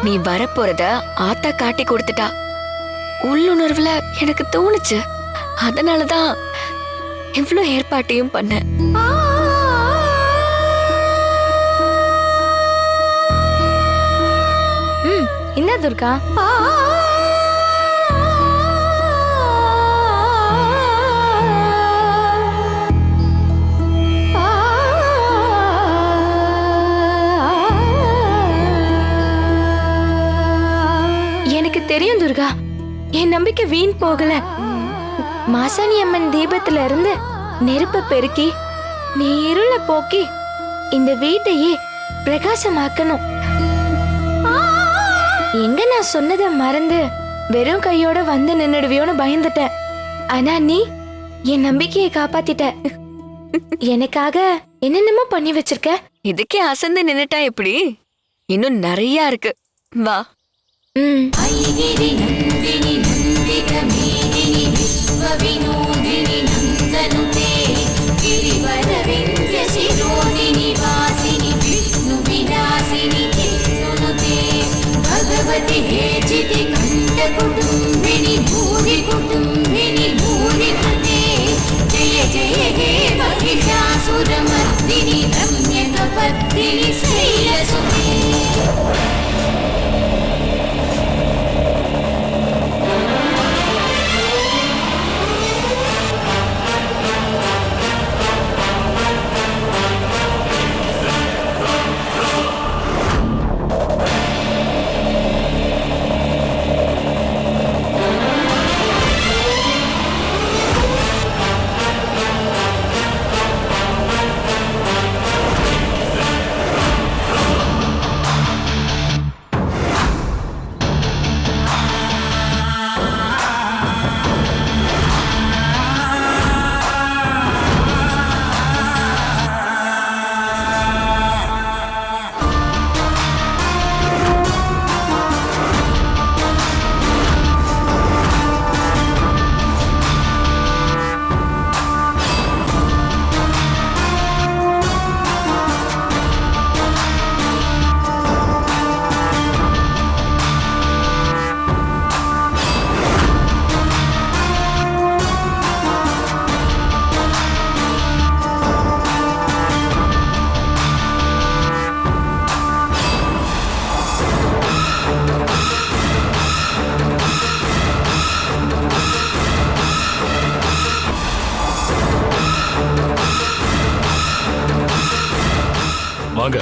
நீ வரப்போறத ஆத்தா காட்டி கொடுத்துட்டா. உள்ளுணர்வுல எனக்கு தோணுச்சு. அதனாலதான் இவ்ளோ ஏற்பாட்டையும் பண்ண. என்ன துர்கா? எனக்கு தெரியும் துர்கா, என் நம்பிக்கை வீண் போகல. மாசாணி அம்மன் தீபத்துல இருந்து நெருப்ப பெருக்கி நீ இருள போக்கி இந்த வீட்டையே பிரகாசமாக்கணும். எங்க நான் சொன்னதை மறந்து வெறும் கையோட வந்து நின்னுடுவியோன்னு பயந்துட்டேன். ஆனா நீ என் நம்பிக்கையை காப்பாத்திட்ட. எனக்காக என்னென்னமோ பண்ணி வச்சிருக்க. இதுக்கே அசந்து நின்னுட்டா எப்படி? இன்னும் நிறைய இருக்கு. வா. भगवति हेचिति खंड कुटुंबिनी भूरि कुटुंबिनी भूरि कृते जय जय हे महिषासुरमर्दिनि रम्यकपर्दिनि शैलसुते வாங்க.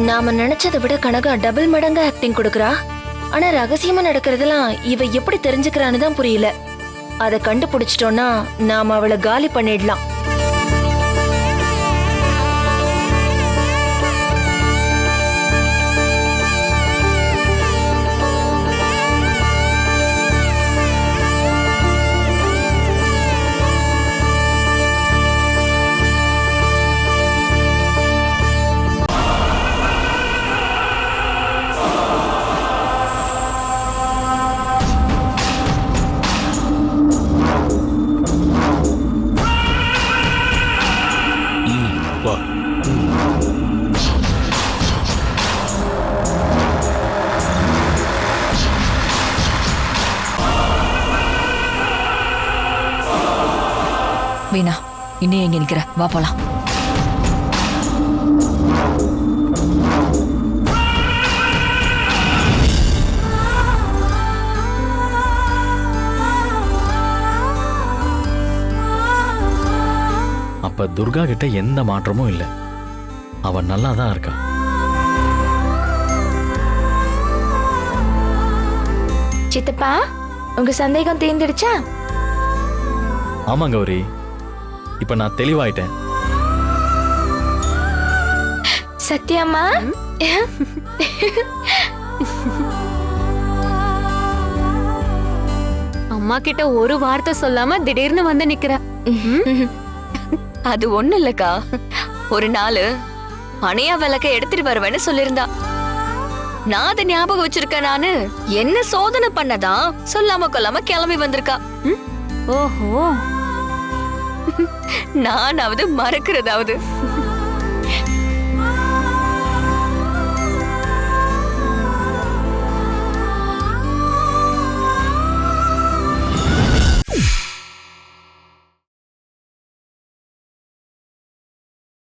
நாம நினைச்சதை விட கனகா டபுள் மடங்கு ஆக்டிங் கொடுக்கறா. ஆனா ரகசியமா நடக்கிறதெல்லாம் இவ எப்படி தெரிஞ்சுக்கிறான்னு தான் புரியல. அதை கண்டுபிடிச்சிட்டோம்னா நாம அவளை காலி பண்ணிடலாம். வா. வீணா, இன்னும் எங்க நிக்கிற? வா போலாம். அப்ப துர்கா கிட்ட எந்த மாற்றமும் இல்லை. அவ நல்லா தான் இருக்கா. சித்தப்பா, உங்க சந்தேகம் தீர்ந்துடுச்சா? ஆமா கௌரி, இப்ப நான் தெளிவாயிட்டேன். சத்யாம்மா, அம்மா கிட்ட ஒரு வார்த்தை சொல்லாம திடீர்னு வந்து நிக்கிற. அது ஒண்ணு இல்லக்கா, ஒரு நாள் அணையா விளக்க எடுத்துட்டு வருவேன்னு சொல்லிருந்தா. நான் அதை ஞாபகம் வச்சிருக்கேன். நானு என்ன சோதனை பண்ணதான் சொல்லாம கொல்லாம கிளம்பி வந்திருக்கா. ஓஹோ, நானாவது மறக்கிறதாவது.